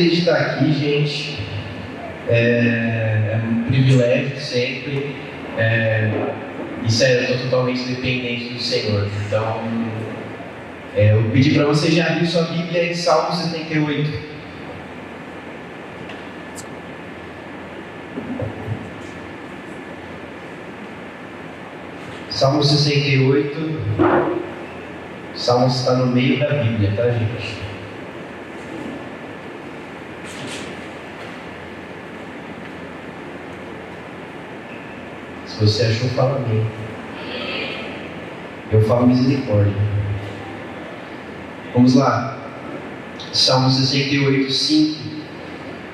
feliz de estar aqui, gente. É um privilégio sempre. Isso eu estou totalmente dependente do Senhor. Então, eu pedi para você já abrir sua Bíblia em Salmo 78. Salmo 68. O Salmo está no meio da Bíblia, tá, gente? Se você achou, fala amém. Eu falo misericórdia. Vamos lá. Salmo 68, 5.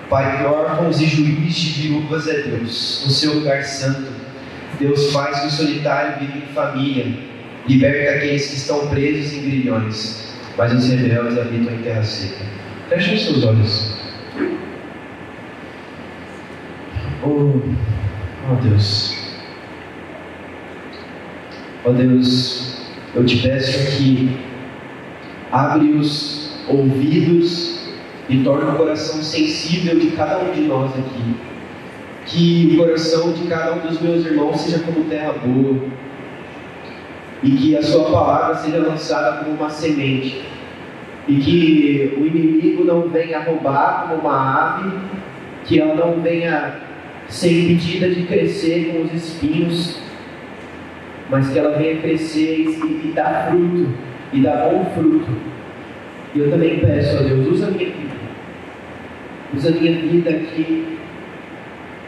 Pai de órfãos e juiz de viúvas é Deus. No seu lugar santo, Deus faz que o solitário viva em família. Liberta aqueles que estão presos em grilhões. Mas os rebeldes habitam em terra seca. Feche os seus olhos. Oh Deus. Ó Deus, eu te peço que abre os ouvidos e torna o coração sensível de cada um de nós aqui. Que o coração de cada um dos meus irmãos seja como terra boa. E que a sua palavra seja lançada como uma semente. E que o inimigo não venha roubar como uma ave. Que ela não venha ser impedida de crescer com os espinhos, mas que ela venha crescer e dar fruto, e dar bom fruto. E eu também peço a Deus, usa a minha vida aqui,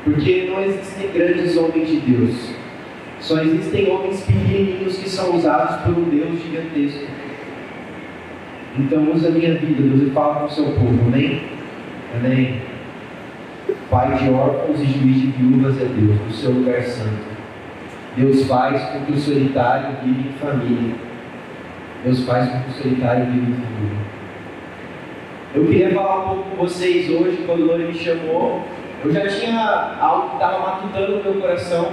porque não existem grandes homens de Deus, só existem homens pequenininhos que são usados por um Deus gigantesco. Então usa a minha vida, Deus, e fala com o seu povo, amém? Amém. Pai de órfãos e juiz de viúvas é Deus, no seu lugar santo. Deus faz com que o solitário viva em família. Deus faz com que o solitário viva em família. Eu queria falar um pouco com vocês hoje, quando o Lore me chamou. Eu já tinha algo que estava matutando no meu coração.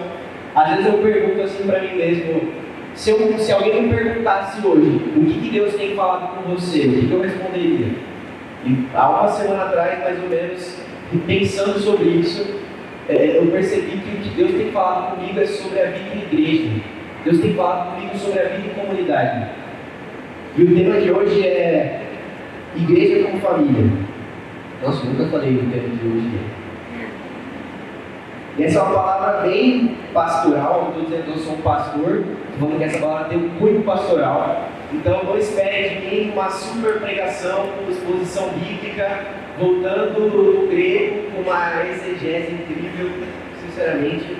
Às vezes eu pergunto assim para mim mesmo, se alguém me perguntasse hoje, o que Deus tem falado com você, o que eu responderia? E há uma semana atrás, mais ou menos, pensando sobre isso, eu percebi que o que Deus tem falado comigo é sobre a vida em igreja. Deus tem falado comigo sobre a vida em comunidade. E o tema de hoje é igreja como família. Nossa, eu nunca falei o tema de hoje. E essa é uma palavra bem pastoral. Não estou dizendo que eu sou um pastor, estou falando que essa palavra tem um cunho pastoral. Então não espere de mim uma super pregação com exposição bíblica, voltando no grego com uma exegese incrível. Sinceramente,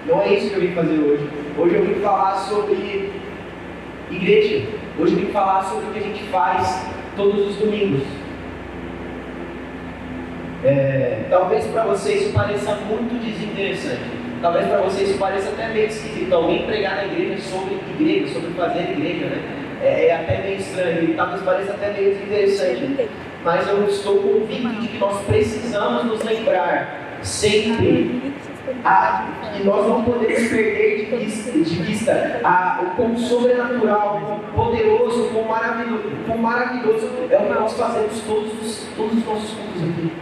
não é isso que eu vim fazer hoje. Hoje eu vim falar sobre igreja. Hoje eu vim falar sobre o que a gente faz todos os domingos. Talvez para você isso pareça muito desinteressante. Talvez para você isso pareça até meio esquisito. Alguém pregar na igreja, sobre fazer igreja, né? É até meio estranho, e talvez pareça até meio desinteressante. Mas eu estou convicto de que nós precisamos nos lembrar sempre que nós não podemos perder de vista o quão sobrenatural, quão poderoso, quão maravilhoso é o que nós fazemos todos os nossos cultos aqui.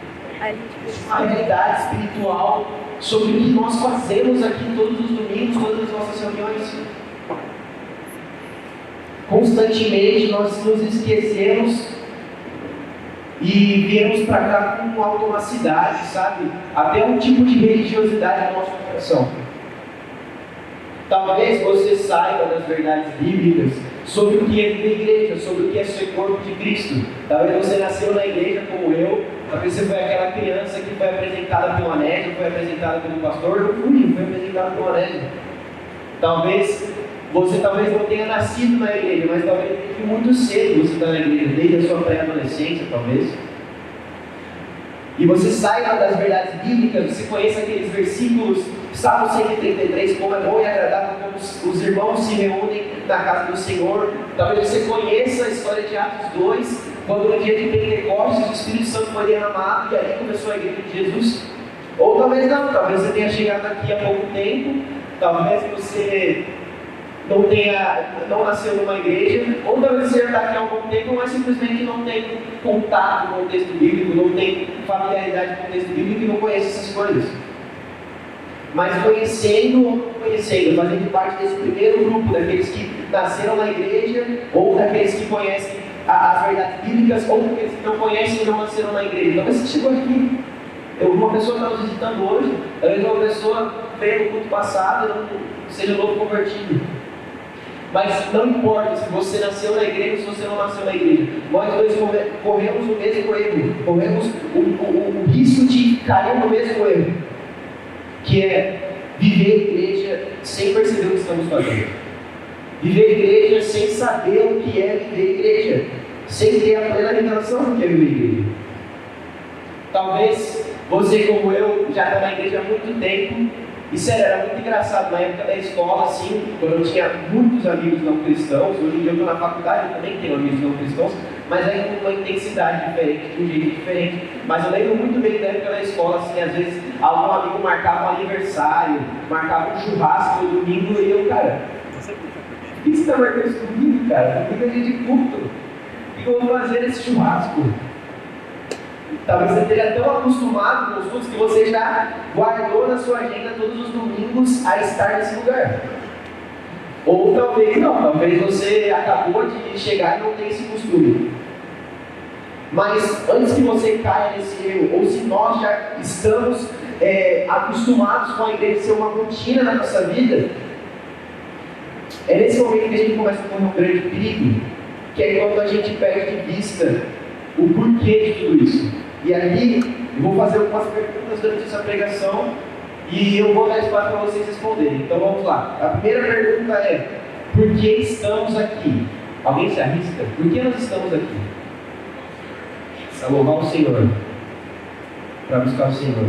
Uma realidade espiritual sobre o que nós fazemos aqui todos os domingos, todas as nossas reuniões. Constantemente nós nos esquecemos e viemos para cá com uma automacidade, sabe? Até um tipo de religiosidade no nosso coração. Talvez você saiba das verdades bíblicas sobre o que é viver igreja, sobre o que é ser corpo de Cristo. Talvez você nasceu na igreja como eu, talvez você foi aquela criança que foi apresentada pelo Anésio, foi apresentada pelo pastor, não foi apresentada pelo Anésio. Talvez você não tenha nascido na igreja, mas talvez muito cedo você está na igreja, desde a sua pré-adolescência, talvez. E você saiba das verdades bíblicas, você conheça aqueles versículos, Salmo 133, como é bom e agradável quando os irmãos se reúnem na casa do Senhor. Talvez você conheça a história de Atos 2, quando no dia de Pentecostes o Espírito Santo foi derramado e ali começou a igreja de Jesus. Ou talvez não, talvez você tenha chegado aqui há pouco tempo, talvez você não nasceu numa igreja, ou talvez você já está aqui há algum tempo, mas simplesmente não tem contato com o texto bíblico, não tem familiaridade com o texto bíblico e não conhece essas coisas. Mas conhecendo ou não conhecendo, fazendo parte desse primeiro grupo, daqueles que nasceram na igreja, ou daqueles que conhecem as verdades bíblicas, ou daqueles que não conhecem e não nasceram na igreja. Talvez você chegou aqui, uma pessoa está nos visitando hoje, talvez uma pessoa veio no culto passado e não seja novo convertido. Mas não importa se você nasceu na igreja ou se você não nasceu na igreja, nós dois corremos o mesmo erro, corremos o risco de cair no mesmo erro, que é viver a igreja sem perceber o que estamos fazendo, viver a igreja sem saber o que é viver a igreja, sem ter a plena revelação do que é viver a igreja. Talvez você, como eu, já está na igreja há muito tempo. E sério, era muito engraçado na época da escola, assim, quando eu tinha muitos amigos não cristãos. Hoje em dia eu estou na faculdade, eu também tenho amigos não cristãos, mas aí com uma intensidade diferente, de um jeito diferente. Mas eu lembro muito bem da época da escola, assim, às vezes algum amigo marcava um aniversário, marcava um churrasco no domingo, e eu, cara, por que você está marcando esse domingo, cara? Domingo é dia de culto. O que eu vou fazer nesse churrasco? Talvez você esteja tão acostumado com os cultos que você já guardou na sua agenda todos os domingos a estar nesse lugar. Ou talvez não, talvez você acabou de chegar e não tem esse costume. Mas antes que você caia nesse erro, ou se nós já estamos acostumados com a igreja ser uma rotina na nossa vida, é nesse momento que a gente começa a correr um grande perigo, que é quando a gente perde de vista o porquê de tudo isso. E aqui eu vou fazer algumas perguntas durante essa pregação e eu vou dar espaço para vocês responderem. Então vamos lá. A primeira pergunta é: por que estamos aqui? Alguém se arrisca? Por que nós estamos aqui? Para louvar o Senhor. Para buscar o Senhor.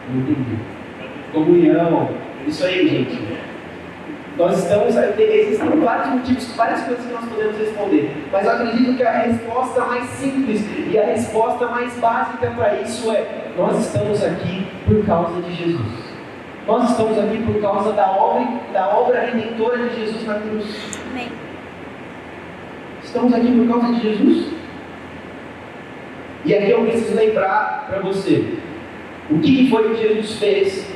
Não entendi. Comunhão. Isso aí, gente. Nós estamos, existem vários motivos, várias coisas que nós podemos responder, mas eu acredito que a resposta mais simples e a resposta mais básica para isso é: nós estamos aqui por causa de Jesus. Nós estamos aqui por causa da obra redentora de Jesus na cruz. Amém. Estamos aqui por causa de Jesus. E aqui eu preciso lembrar para você o que foi que Jesus fez,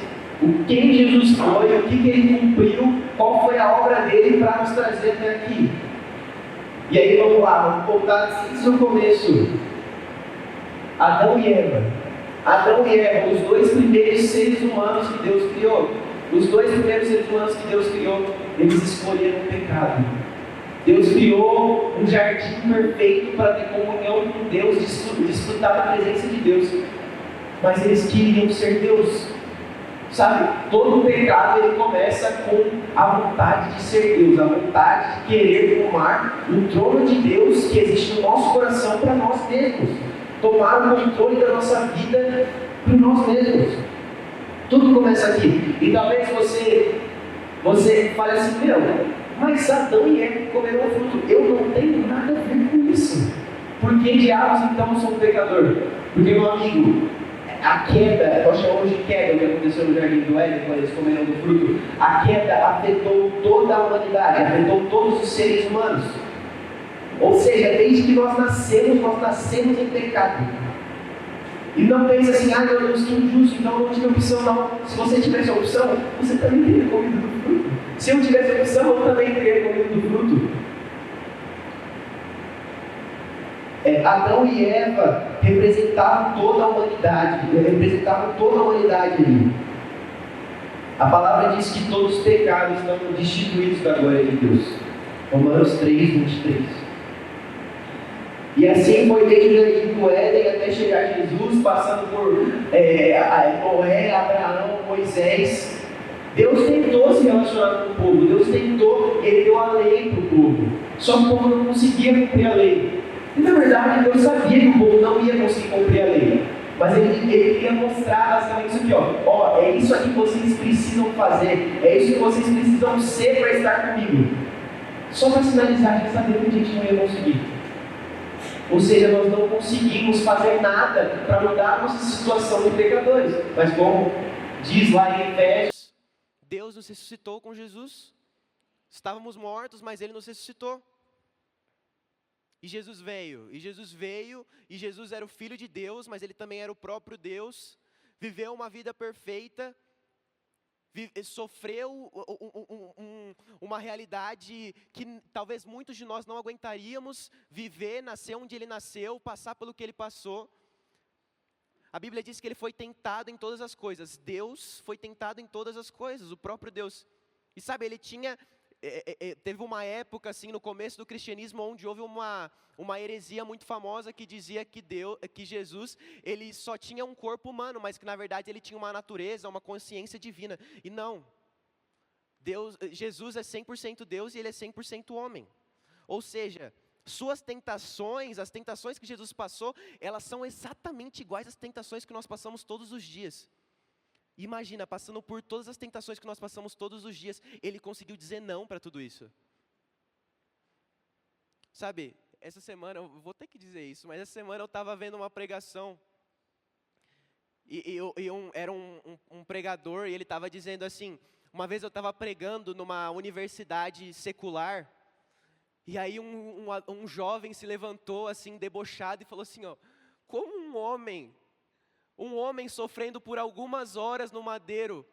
quem Jesus foi, o que ele cumpriu, qual foi a obra dele para nos trazer até aqui. E aí vamos lá, vamos voltar desde o começo. Adão e Eva. Adão e Eva, os dois primeiros seres humanos que Deus criou. Os dois primeiros seres humanos que Deus criou, eles escolheram o pecado. Deus criou um jardim perfeito para ter comunhão com Deus, desfrutar da presença de Deus. Mas eles queriam ser Deus. Sabe, todo o pecado ele começa com a vontade de ser Deus, a vontade de querer tomar o trono de Deus que existe no nosso coração para nós mesmos, tomar o controle da nossa vida para nós mesmos. Tudo começa aqui. E talvez você fale assim: meu, mas Adão e Eva comeram o fruto, eu não tenho nada a ver com isso. Por que diabos então eu sou um pecador? Porque, meu amigo, a queda, nós chamamos de queda, o que aconteceu no Jardim do Éden, quando eles comeram do fruto, a queda afetou toda a humanidade, afetou todos os seres humanos. Ou seja, desde que nós nascemos em pecado. E não pense assim: ah, meu Deus, que injusto, então eu não tive opção. Não. Se você tivesse opção, você também teria comido do fruto. Se eu tivesse opção, eu também teria comido do fruto. Adão e Eva representavam toda a humanidade, ali. A palavra diz que todos os pecados estão destituídos da glória de Deus. Romanos 3, 23. E assim foi desde o Jardim do Éden até chegar Jesus, passando por Noé, Abraão, Moisés. Deus tentou se relacionar com o povo, ele deu a lei para o povo. Só que o povo não conseguia cumprir a lei. E na verdade Deus sabia que o povo não ia conseguir cumprir a lei, mas ele queria mostrar basicamente isso aqui, é isso aqui que vocês precisam fazer, é isso que vocês precisam ser para estar comigo. Só para sinalizar, já sabia que a gente não ia conseguir. Ou seja, nós não conseguimos fazer nada para mudar a nossa situação de pecadores, mas como diz lá em Efésios, Deus nos ressuscitou com Jesus, Estávamos mortos, mas Ele nos ressuscitou. E Jesus veio, e Jesus era o Filho de Deus, mas Ele também era o próprio Deus, viveu uma vida perfeita, sofreu uma realidade que talvez muitos de nós não aguentaríamos viver, nascer onde Ele nasceu, passar pelo que Ele passou. A Bíblia diz que Ele foi tentado em todas as coisas. Deus foi tentado em todas as coisas, o próprio Deus. E sabe, Ele teve uma época assim no começo do cristianismo onde houve uma heresia muito famosa que dizia que Jesus ele só tinha um corpo humano, mas que na verdade ele tinha uma natureza, uma consciência divina. E não, Jesus é 100% Deus e Ele é 100% homem. Ou seja, suas tentações, as tentações que Jesus passou, elas são exatamente iguais às tentações que nós passamos todos os dias. Imagina, passando por todas as tentações que nós passamos todos os dias, Ele conseguiu dizer não para tudo isso. Sabe, essa semana, eu vou ter que dizer isso, mas essa semana eu estava vendo uma pregação, era um pregador, e ele estava dizendo assim, uma vez eu estava pregando numa universidade secular, e aí um jovem se levantou assim, debochado, e falou assim, ó, como um homem sofrendo por algumas horas no madeiro,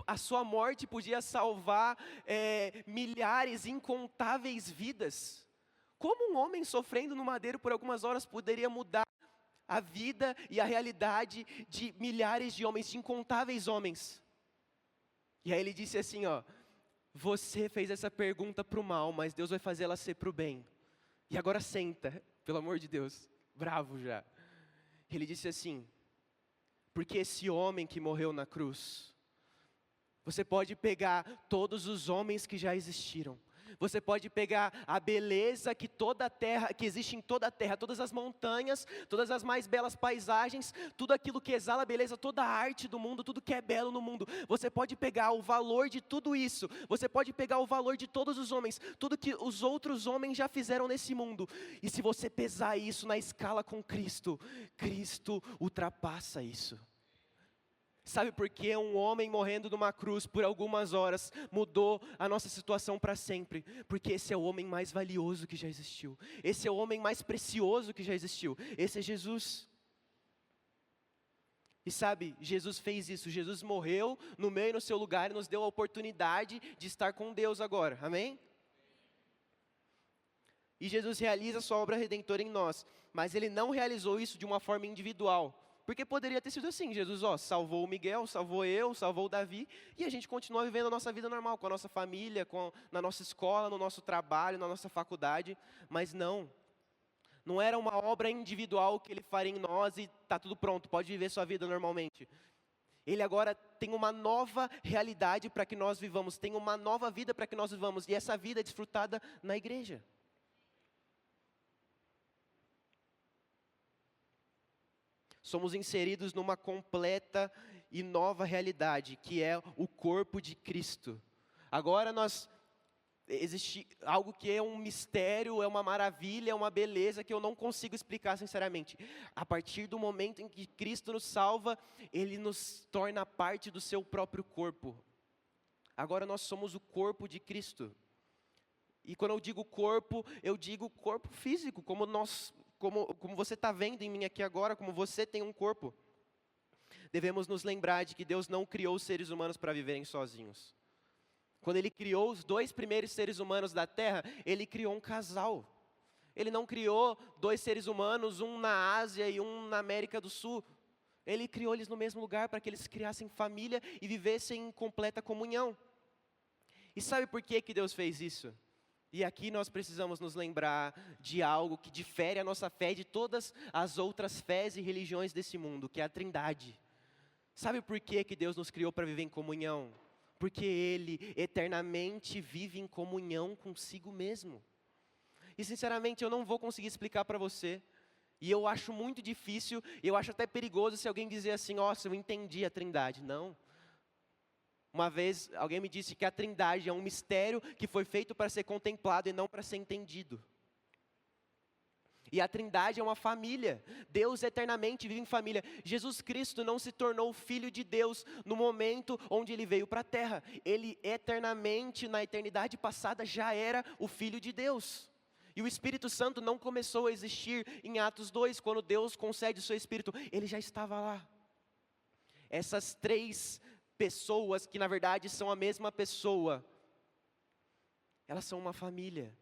a sua morte podia salvar milhares, incontáveis vidas. Como um homem sofrendo no madeiro por algumas horas poderia mudar a vida e a realidade de milhares de homens, de incontáveis homens? E aí ele disse assim, ó, você fez essa pergunta para o mal, mas Deus vai fazer ela ser para o bem. E agora senta, pelo amor de Deus, bravo já. Ele disse assim, porque esse homem que morreu na cruz, você pode pegar todos os homens que já existiram, você pode pegar a beleza que existe em toda a terra, todas as montanhas, todas as mais belas paisagens, tudo aquilo que exala beleza, toda a arte do mundo, tudo que é belo no mundo, você pode pegar o valor de tudo isso, você pode pegar o valor de todos os homens, tudo que os outros homens já fizeram nesse mundo, e se você pesar isso na escala com Cristo, Cristo ultrapassa isso. Sabe por que um homem morrendo numa cruz por algumas horas mudou a nossa situação para sempre? Porque esse é o homem mais valioso que já existiu. Esse é o homem mais precioso que já existiu. Esse é Jesus. E sabe, Jesus fez isso. Jesus morreu no meio e no seu lugar e nos deu a oportunidade de estar com Deus agora. Amém? E Jesus realiza a sua obra redentora em nós. Mas Ele não realizou isso de uma forma individual. Porque poderia ter sido assim, Jesus salvou o Miguel, salvou eu, salvou o Davi, e a gente continua vivendo a nossa vida normal, com a nossa família, na nossa escola, no nosso trabalho, na nossa faculdade, mas não era uma obra individual que Ele faria em nós e está tudo pronto, pode viver sua vida normalmente. Ele agora tem uma nova realidade para que nós vivamos, tem uma nova vida para que nós vivamos, e essa vida é desfrutada na igreja. Somos inseridos numa completa e nova realidade, que é o corpo de Cristo. Agora existe algo que é um mistério, é uma maravilha, é uma beleza que eu não consigo explicar sinceramente. A partir do momento em que Cristo nos salva, Ele nos torna parte do seu próprio corpo. Agora nós somos o corpo de Cristo. E quando eu digo corpo físico, como você está vendo em mim aqui agora, como você tem um corpo. Devemos nos lembrar de que Deus não criou os seres humanos para viverem sozinhos. Quando Ele criou os 2 primeiros seres humanos da terra, Ele criou um casal. Ele não criou 2 seres humanos, um na Ásia e um na América do Sul. Ele criou eles no mesmo lugar para que eles criassem família e vivessem em completa comunhão. E sabe por que Deus fez isso? E aqui nós precisamos nos lembrar de algo que difere a nossa fé de todas as outras fés e religiões desse mundo, que é a Trindade. Sabe por que Deus nos criou para viver em comunhão? Porque Ele eternamente vive em comunhão consigo mesmo. E sinceramente eu não vou conseguir explicar para você. E eu acho muito difícil, eu acho até perigoso se alguém dizer assim, nossa, eu entendi a Trindade. Não. Uma vez alguém me disse que a Trindade é um mistério que foi feito para ser contemplado e não para ser entendido. E a Trindade é uma família. Deus eternamente vive em família. Jesus Cristo não se tornou filho de Deus no momento onde ele veio para a terra. Ele eternamente, na eternidade passada, já era o filho de Deus. E o Espírito Santo não começou a existir em Atos 2, quando Deus concede o seu Espírito. Ele já estava lá. Essas três pessoas, que na verdade são a mesma pessoa, elas são uma família.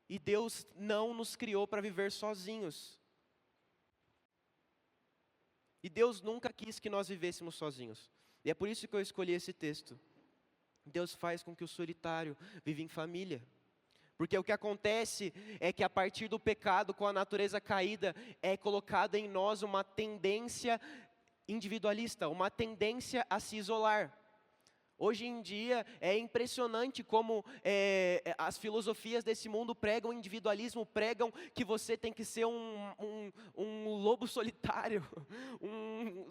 E Deus não nos criou para viver sozinhos. E Deus nunca quis que nós vivêssemos sozinhos. E é por isso que eu escolhi esse texto. Deus faz com que o solitário viva em família. Porque o que acontece é que a partir do pecado, com a natureza caída, é colocada em nós uma tendência individualista, uma tendência a se isolar. Hoje em dia é impressionante como as filosofias desse mundo pregam individualismo, pregam que você tem que ser um lobo solitário,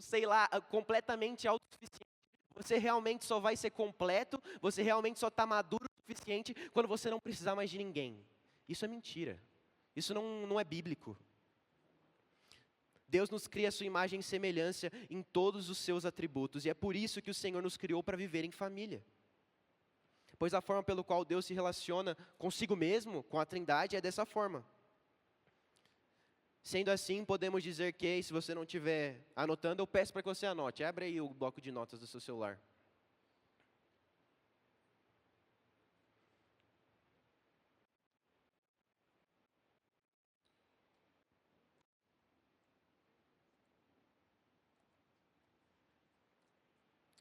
sei lá, completamente autossuficiente. Você realmente só vai ser completo, você realmente só está maduro o suficiente quando você não precisar mais de ninguém. Isso é mentira, isso não é bíblico. Deus nos cria a sua imagem e semelhança em todos os seus atributos. E é por isso que o Senhor nos criou para viver em família. Pois a forma pelo qual Deus se relaciona consigo mesmo, com a Trindade, é dessa forma. Sendo assim, podemos dizer que, se você não estiver anotando, eu peço para que você anote. Abre aí o bloco de notas do seu celular.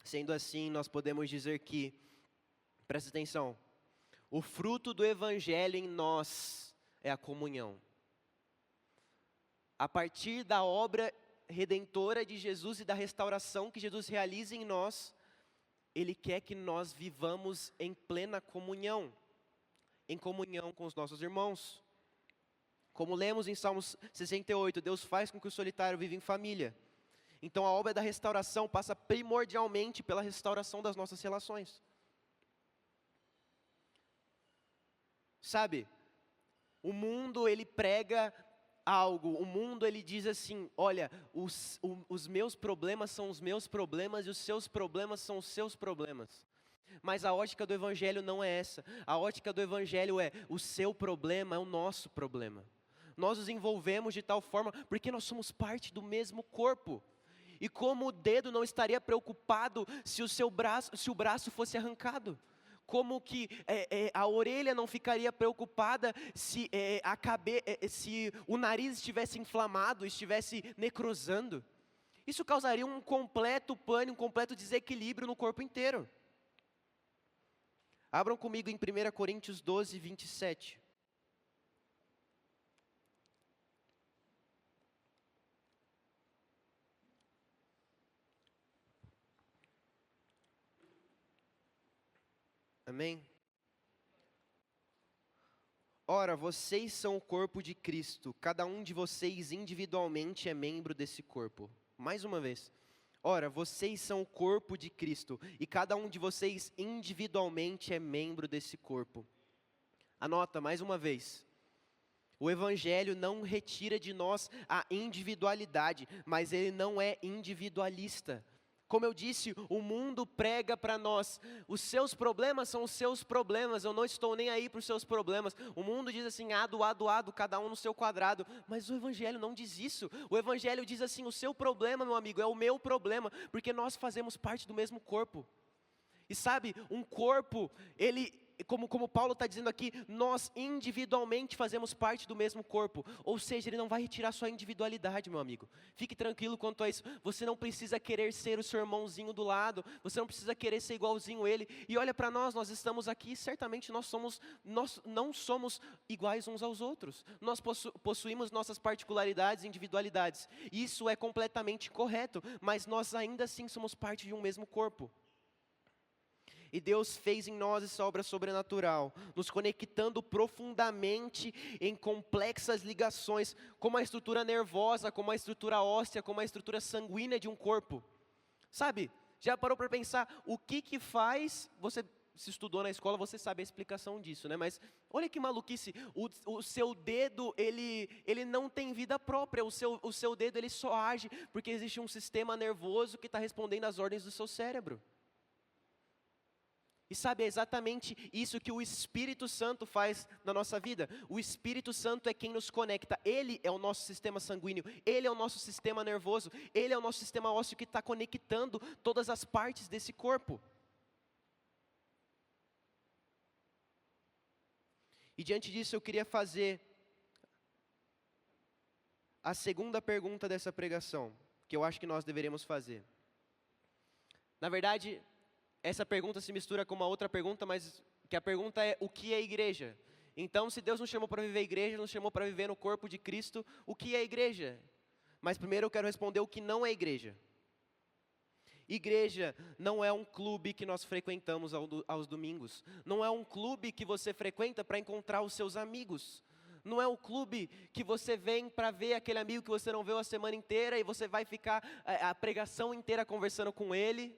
Sendo assim, nós podemos dizer que, presta atenção, o fruto do Evangelho em nós é a comunhão. A partir da obra redentora de Jesus e da restauração que Jesus realiza em nós, Ele quer que nós vivamos em plena comunhão, em comunhão com os nossos irmãos. Como lemos em Salmos 68, Deus faz com que o solitário viva em família. Então a obra da restauração passa primordialmente pela restauração das nossas relações. Sabe, o mundo ele prega algo, o mundo ele diz assim, olha, os meus problemas são os meus problemas e os seus problemas são os seus problemas. Mas a ótica do Evangelho não é essa. A ótica do Evangelho é, o seu problema é o nosso problema. Nós nos envolvemos de tal forma, porque nós somos parte do mesmo corpo. E como o dedo não estaria preocupado se o braço fosse arrancado? Como que a orelha não ficaria preocupada se o nariz estivesse inflamado, estivesse necrosando? Isso causaria um completo pânico, um completo desequilíbrio no corpo inteiro. Abram comigo em 1 Coríntios 12, 27. Amém? Ora, vocês são o corpo de Cristo, cada um de vocês individualmente é membro desse corpo. Mais uma vez. Ora, vocês são o corpo de Cristo, e cada um de vocês individualmente é membro desse corpo. Anota mais uma vez. O Evangelho não retira de nós a individualidade, mas ele não é individualista. Como eu disse, o mundo prega para nós, os seus problemas são os seus problemas, eu não estou nem aí para os seus problemas. O mundo diz assim, ado, cada um no seu quadrado, mas o Evangelho não diz isso. O Evangelho diz assim, o seu problema, meu amigo, é o meu problema, porque nós fazemos parte do mesmo corpo. E sabe, um corpo, como Paulo está dizendo aqui, nós individualmente fazemos parte do mesmo corpo. Ou seja, ele não vai retirar sua individualidade, meu amigo. Fique tranquilo quanto a isso. Você não precisa querer ser o seu irmãozinho do lado. Você não precisa querer ser igualzinho a ele. E olha para nós estamos aqui, certamente nós não somos iguais uns aos outros. Nós possuímos nossas particularidades e individualidades. Isso é completamente correto, mas nós ainda assim somos parte de um mesmo corpo. E Deus fez em nós essa obra sobrenatural, nos conectando profundamente em complexas ligações, como a estrutura nervosa, como a estrutura óssea, como a estrutura sanguínea de um corpo. Sabe, já parou para pensar o que faz você se estudou na escola, você sabe a explicação disso, né? Mas olha que maluquice, o seu dedo, ele não tem vida própria, o seu dedo ele só age porque existe um sistema nervoso que está respondendo às ordens do seu cérebro. E sabe, é exatamente isso que o Espírito Santo faz na nossa vida. O Espírito Santo é quem nos conecta. Ele é o nosso sistema sanguíneo, ele é o nosso sistema nervoso, ele é o nosso sistema ósseo que está conectando todas as partes desse corpo. E diante disso eu queria fazer a segunda pergunta dessa pregação, que eu acho que nós deveríamos fazer. Na verdade, essa pergunta se mistura com uma outra pergunta, mas que a pergunta é: o que é igreja? Então, se Deus nos chamou para viver a igreja, nos chamou para viver no corpo de Cristo, o que é igreja? Mas primeiro eu quero responder o que não é igreja. Igreja não é um clube que nós frequentamos aos domingos. Não é um clube que você frequenta para encontrar os seus amigos. Não é um clube que você vem para ver aquele amigo que você não viu a semana inteira e você vai ficar a pregação inteira conversando com ele.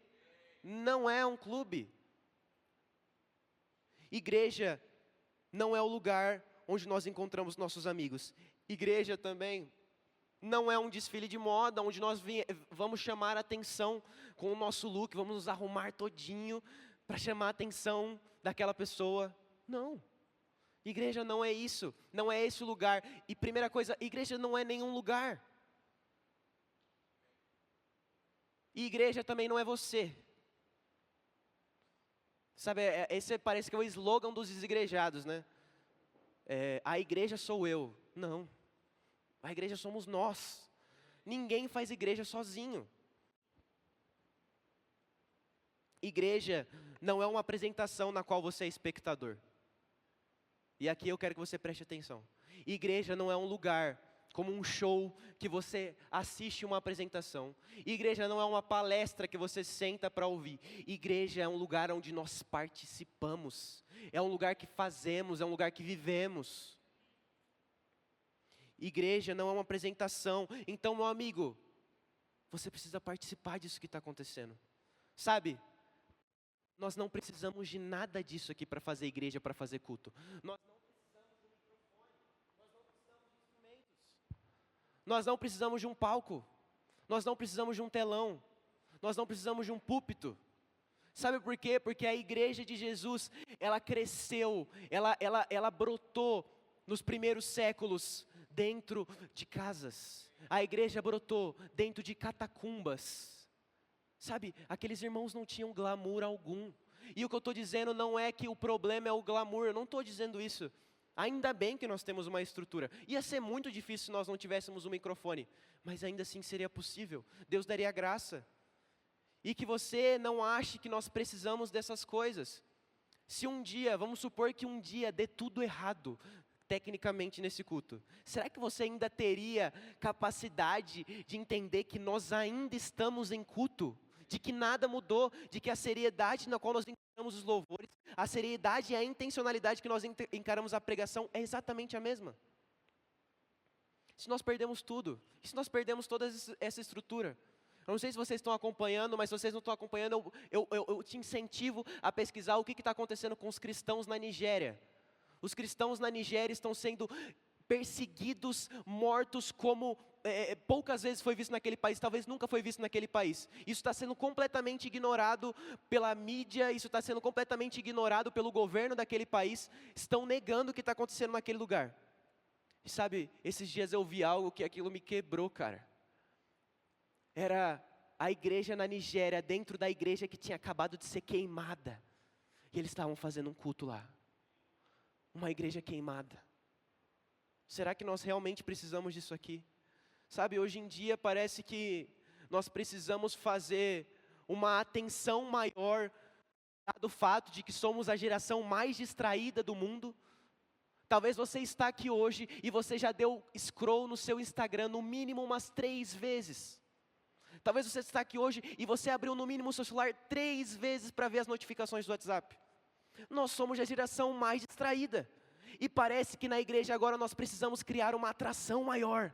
Não é um clube. Igreja não é o lugar onde nós encontramos nossos amigos. Igreja também não é um desfile de moda, onde nós vamos chamar a atenção com o nosso look, vamos nos arrumar todinho para chamar a atenção daquela pessoa. Não. Igreja não é isso, não é esse o lugar. E primeira coisa, igreja não é nenhum lugar. E igreja também não é você. Sabe, esse parece que é o slogan dos desigrejados, né? A igreja sou eu. Não. A igreja somos nós. Ninguém faz igreja sozinho. Igreja não é uma apresentação na qual você é espectador. E aqui eu quero que você preste atenção. Igreja não é um lugar como um show que você assiste uma apresentação. Igreja não é uma palestra que você senta para ouvir. Igreja é um lugar onde nós participamos. É um lugar que fazemos, é um lugar que vivemos. Igreja não é uma apresentação. Então, meu amigo, você precisa participar disso que está acontecendo. Sabe, nós não precisamos de nada disso aqui para fazer igreja, para fazer culto. Nós não precisamos de um microfone, nós não precisamos de instrumentos. Nós não precisamos de um palco, nós não precisamos de um telão, nós não precisamos de um púlpito. Sabe por quê? Porque a igreja de Jesus, ela cresceu, ela brotou nos primeiros séculos dentro de casas. A igreja brotou dentro de catacumbas. Sabe, aqueles irmãos não tinham glamour algum. E o que eu estou dizendo não é que o problema é o glamour, eu não estou dizendo isso. Ainda bem que nós temos uma estrutura. Ia ser muito difícil se nós não tivéssemos um microfone, mas ainda assim seria possível. Deus daria graça. E que você não ache que nós precisamos dessas coisas. Se um dia, vamos supor que um dia dê tudo errado, tecnicamente nesse culto, será que você ainda teria capacidade de entender que nós ainda estamos em culto? De que nada mudou, de que a seriedade na qual nós encaramos os louvores, a seriedade e a intencionalidade que nós encaramos a pregação é exatamente a mesma. Se nós perdemos tudo, e se nós perdemos toda essa estrutura? Eu não sei se vocês estão acompanhando, mas se vocês não estão acompanhando, eu te incentivo a pesquisar o que está acontecendo com os cristãos na Nigéria. Os cristãos na Nigéria estão sendo perseguidos, mortos como poucas vezes foi visto naquele país, talvez nunca foi visto naquele país. Isso está sendo completamente ignorado pela mídia, isso está sendo completamente ignorado pelo governo daquele país. Estão negando o que está acontecendo naquele lugar. E sabe, esses dias eu vi algo que aquilo me quebrou, cara. Era a igreja na Nigéria, dentro da igreja que tinha acabado de ser queimada. E eles estavam fazendo um culto lá. Uma igreja queimada. Será que nós realmente precisamos disso aqui? Sabe, hoje em dia parece que nós precisamos fazer uma atenção maior do fato de que somos a geração mais distraída do mundo. Talvez você está aqui hoje e você já deu scroll no seu Instagram no mínimo umas 3 vezes. Talvez você está aqui hoje e você abriu no mínimo o seu celular 3 vezes para ver as notificações do WhatsApp. Nós somos a geração mais distraída. E parece que na igreja agora nós precisamos criar uma atração maior.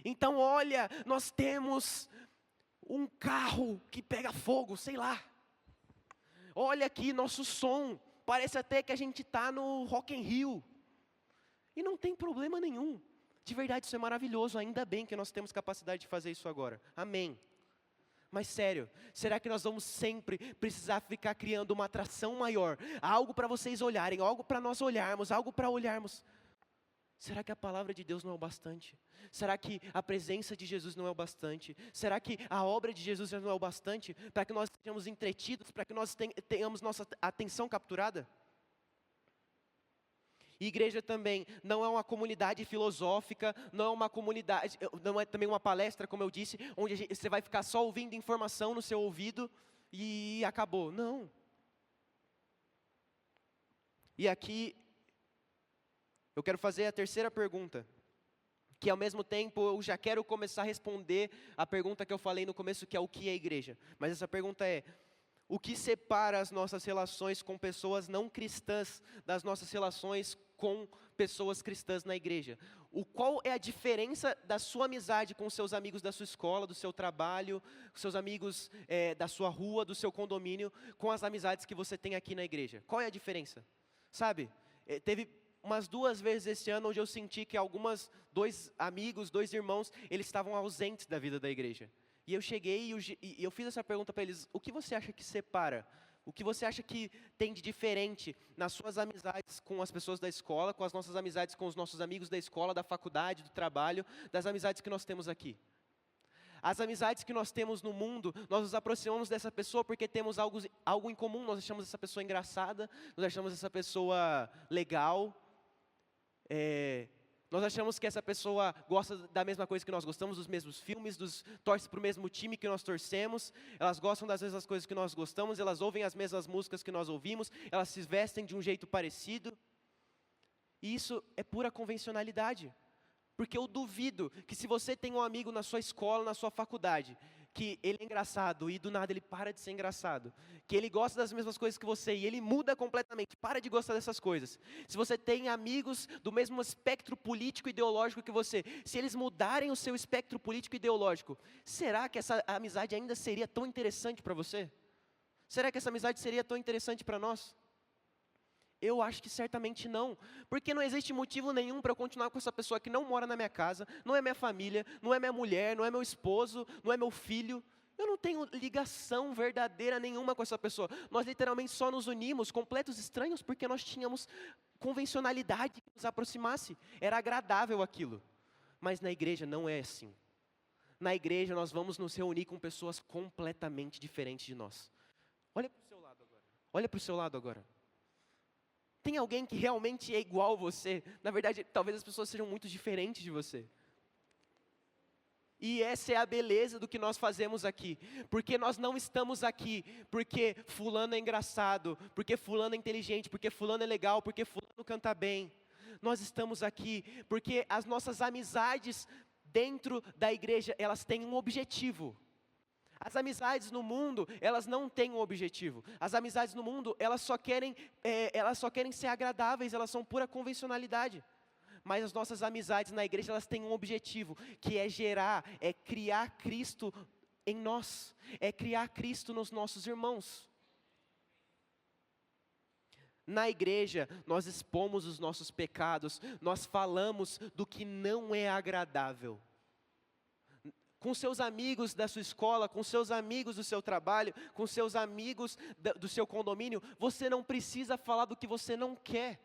Então olha, nós temos um carro que pega fogo, sei lá. Olha aqui nosso som, parece até que a gente está no Rock in Rio. E não tem problema nenhum. De verdade, isso é maravilhoso, ainda bem que nós temos capacidade de fazer isso agora. Amém. Mas sério, será que nós vamos sempre precisar ficar criando uma atração maior? Algo para vocês olharem, algo para nós olharmos, algo para olharmos. Será que a palavra de Deus não é o bastante? Será que a presença de Jesus não é o bastante? Será que a obra de Jesus já não é o bastante para que nós sejamos entretidos, para que nós tenhamos nossa atenção capturada? E igreja também não é uma comunidade filosófica, não é uma comunidade, não é também uma palestra, como eu disse, onde você vai ficar só ouvindo informação no seu ouvido e acabou. Não. E aqui, eu quero fazer a terceira pergunta, que ao mesmo tempo eu já quero começar a responder a pergunta que eu falei no começo, que é o que é igreja. Mas essa pergunta é: o que separa as nossas relações com pessoas não cristãs das nossas relações com pessoas cristãs na igreja? Qual é a diferença da sua amizade com seus amigos da sua escola, do seu trabalho, com seus amigos da sua rua, do seu condomínio, com as amizades que você tem aqui na igreja? Qual é a diferença? Sabe, teve umas 2 vezes esse ano onde eu senti que dois amigos, 2 irmãos, eles estavam ausentes da vida da igreja. E eu cheguei e eu fiz essa pergunta para eles: o que você acha que separa? O que você acha que tem de diferente nas suas amizades com as pessoas da escola, com as nossas amizades com os nossos amigos da escola, da faculdade, do trabalho, das amizades que nós temos aqui? As amizades que nós temos no mundo, nós nos aproximamos dessa pessoa porque temos algo em comum. Nós achamos essa pessoa engraçada, nós achamos essa pessoa legal, nós achamos que essa pessoa gosta da mesma coisa que nós gostamos, dos mesmos filmes, torce para o mesmo time que nós torcemos, elas gostam das mesmas coisas que nós gostamos, elas ouvem as mesmas músicas que nós ouvimos, elas se vestem de um jeito parecido. E isso é pura convencionalidade. Porque eu duvido que se você tem um amigo na sua escola, na sua faculdade, que ele é engraçado e do nada ele para de ser engraçado, que ele gosta das mesmas coisas que você e ele muda completamente, para de gostar dessas coisas. Se você tem amigos do mesmo espectro político e ideológico que você, se eles mudarem o seu espectro político e ideológico, será que essa amizade ainda seria tão interessante para você? Será que essa amizade seria tão interessante para nós? Eu acho que certamente não, porque não existe motivo nenhum para eu continuar com essa pessoa que não mora na minha casa, não é minha família, não é minha mulher, não é meu esposo, não é meu filho. Eu não tenho ligação verdadeira nenhuma com essa pessoa. Nós literalmente só nos unimos, completos estranhos, porque nós tínhamos convencionalidade que nos aproximasse. Era agradável aquilo. Mas na igreja não é assim. Na igreja nós vamos nos reunir com pessoas completamente diferentes de nós. Olha para o seu lado agora. Olha para o seu lado agora. Tem alguém que realmente é igual a você? Na verdade, talvez as pessoas sejam muito diferentes de você. E essa é a beleza do que nós fazemos aqui. Porque nós não estamos aqui porque fulano é engraçado, porque fulano é inteligente, porque fulano é legal, porque fulano canta bem. Nós estamos aqui porque as nossas amizades dentro da igreja, elas têm um objetivo. As amizades no mundo, elas não têm um objetivo. As amizades no mundo, elas só querem ser agradáveis, elas são pura convencionalidade. Mas as nossas amizades na igreja, elas têm um objetivo, que é criar Cristo em nós, é criar Cristo nos nossos irmãos. Na igreja, nós expomos os nossos pecados, nós falamos do que não é agradável. Com seus amigos da sua escola, com seus amigos do seu trabalho, com seus amigos do seu condomínio, você não precisa falar do que você não quer.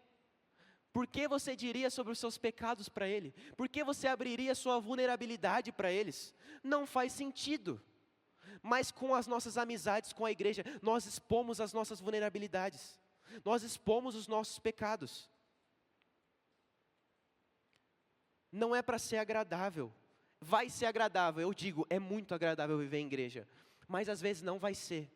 Por que você diria sobre os seus pecados para ele? Por que você abriria sua vulnerabilidade para eles? Não faz sentido. Mas com as nossas amizades com a igreja, nós expomos as nossas vulnerabilidades. Nós expomos os nossos pecados. Não é para ser agradável. Vai ser agradável, eu digo, é muito agradável viver em igreja, mas às vezes não vai ser.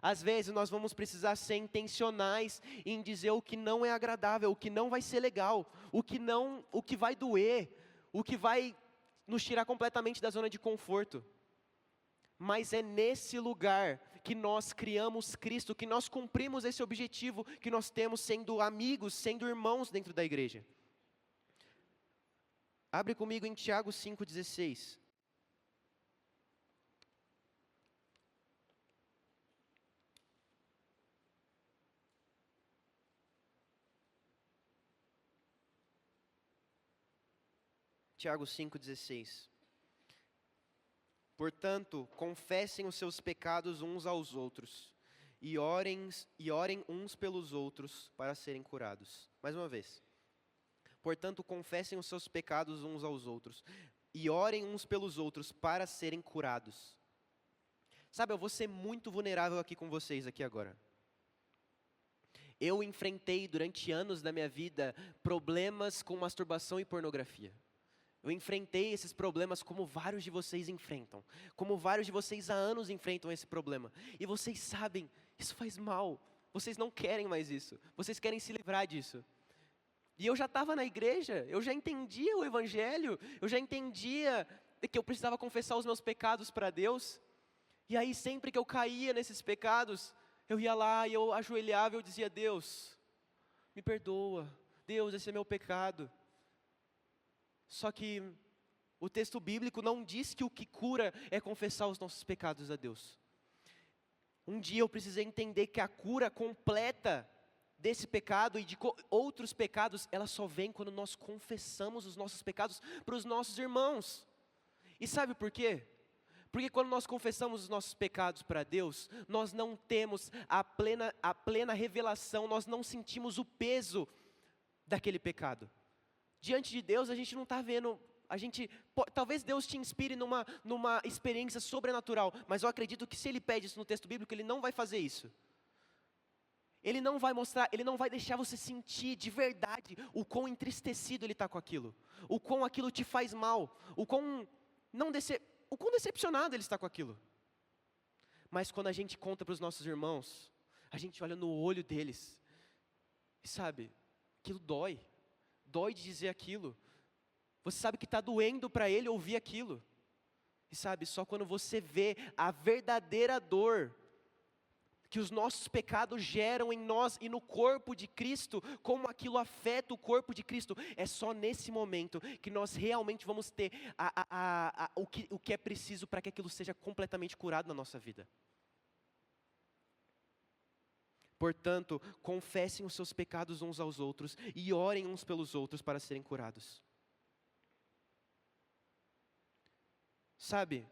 Às vezes nós vamos precisar ser intencionais em dizer o que não é agradável, o que não vai ser legal, o que vai doer, o que vai nos tirar completamente da zona de conforto. Mas é nesse lugar que nós criamos Cristo, que nós cumprimos esse objetivo que nós temos sendo amigos, sendo irmãos dentro da igreja. Abre comigo em Tiago 5,16. Tiago 5,16. Portanto, confessem os seus pecados uns aos outros e orem uns pelos outros para serem curados. Mais uma vez. Portanto, confessem os seus pecados uns aos outros e orem uns pelos outros para serem curados. Sabe, eu vou ser muito vulnerável aqui com vocês aqui agora. Eu enfrentei durante anos da minha vida problemas com masturbação e pornografia. Eu enfrentei esses problemas como vários de vocês enfrentam. Como vários de vocês há anos enfrentam esse problema. E vocês sabem, isso faz mal. Vocês não querem mais isso. Vocês querem se livrar disso. E eu já estava na igreja, eu já entendia o evangelho, eu já entendia que eu precisava confessar os meus pecados para Deus. E aí sempre que eu caía nesses pecados, eu ia lá e eu ajoelhava e eu dizia: Deus, me perdoa. Deus, esse é meu pecado. Só que o texto bíblico não diz que o que cura é confessar os nossos pecados a Deus. Um dia eu precisei entender que a cura completa desse pecado e de outros pecados, ela só vem quando nós confessamos os nossos pecados para os nossos irmãos. E sabe por quê? Porque quando nós confessamos os nossos pecados para Deus, nós não temos a plena revelação, nós não sentimos o peso daquele pecado. Diante de Deus a gente não está vendo, talvez Deus te inspire numa experiência sobrenatural, mas eu acredito que se Ele pede isso no texto bíblico, Ele não vai fazer isso. Ele não vai mostrar, Ele não vai deixar você sentir de verdade o quão entristecido Ele está com aquilo, o quão aquilo te faz mal, o quão decepcionado Ele está com aquilo. Mas quando a gente conta para os nossos irmãos, a gente olha no olho deles, e sabe, aquilo dói de dizer aquilo. Você sabe que está doendo para ele ouvir aquilo. E sabe, só quando você vê a verdadeira dor que os nossos pecados geram em nós e no corpo de Cristo, como aquilo afeta o corpo de Cristo, é só nesse momento que nós realmente vamos ter o que é preciso para que aquilo seja completamente curado na nossa vida. Portanto, confessem os seus pecados uns aos outros e orem uns pelos outros para serem curados. Sabe,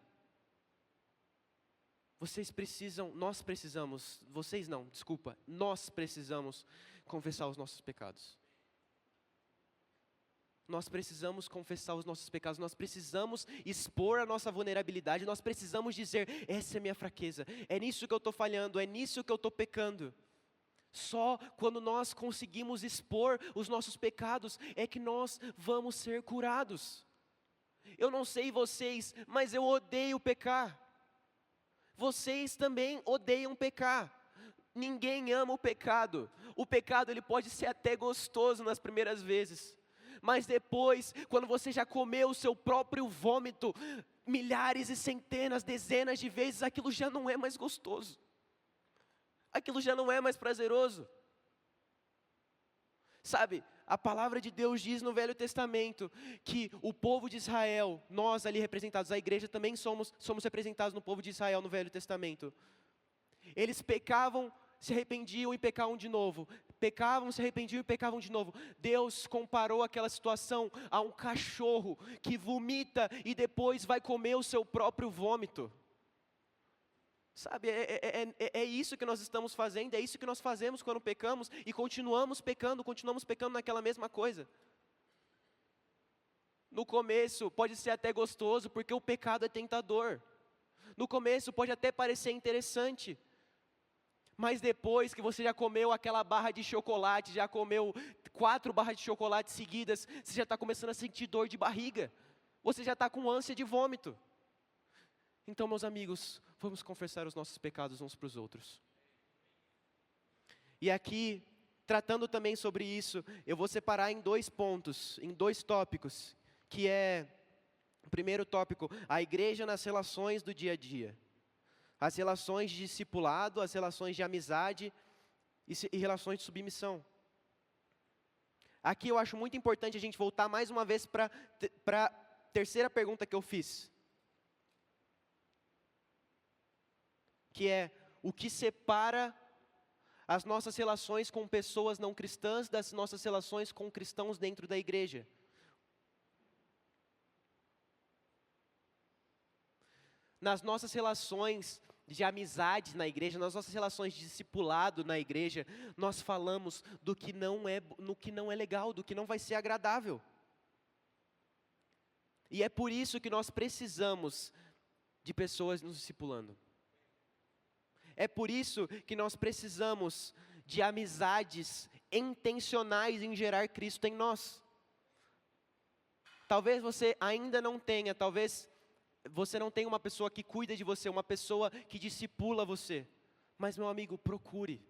nós precisamos confessar os nossos pecados. Nós precisamos confessar os nossos pecados, nós precisamos expor a nossa vulnerabilidade, nós precisamos dizer: essa é a minha fraqueza, é nisso que eu estou falhando, é nisso que eu estou pecando. Só quando nós conseguimos expor os nossos pecados é que nós vamos ser curados. Eu não sei vocês, mas eu odeio pecar. Vocês também odeiam pecar. Ninguém ama o pecado. O pecado ele pode ser até gostoso nas primeiras vezes, mas depois, quando você já comeu o seu próprio vômito milhares e centenas, dezenas de vezes, aquilo já não é mais gostoso. Aquilo já não é mais prazeroso. Sabe, a palavra de Deus diz no Velho Testamento que o povo de Israel, nós ali representados, a igreja também somos representados no povo de Israel no Velho Testamento. Eles pecavam, se arrependiam e pecavam de novo. Pecavam, se arrependiam e pecavam de novo. Deus comparou aquela situação a um cachorro que vomita e depois vai comer o seu próprio vômito. Sabe, é isso que nós estamos fazendo, é isso que nós fazemos quando pecamos e continuamos pecando naquela mesma coisa. No começo pode ser até gostoso, porque o pecado é tentador. No começo pode até parecer interessante, mas depois que você já comeu aquela barra de chocolate, já comeu 4 barras de chocolate seguidas, você já está começando a sentir dor de barriga, você já está com ânsia de vômito. Então, meus amigos, vamos confessar os nossos pecados uns para os outros. E aqui, tratando também sobre isso, eu vou separar em 2 pontos, em 2 tópicos, que é, o primeiro tópico, a igreja nas relações do dia a dia. As relações de discipulado, as relações de amizade e relações de submissão. Aqui eu acho muito importante a gente voltar mais uma vez para a terceira pergunta que eu fiz. Que é, o que separa as nossas relações com pessoas não cristãs das nossas relações com cristãos dentro da igreja? nas nossas relações de amizade na igreja, nas nossas relações de discipulado na igreja, nós falamos do que no que não é legal, do que não vai ser agradável. E é por isso que nós precisamos de pessoas nos discipulando. É por isso que nós precisamos de amizades intencionais em gerar Cristo em nós. Talvez você ainda não tenha, talvez você não tenha uma pessoa que cuida de você, uma pessoa que discipula você. Mas, meu amigo, procure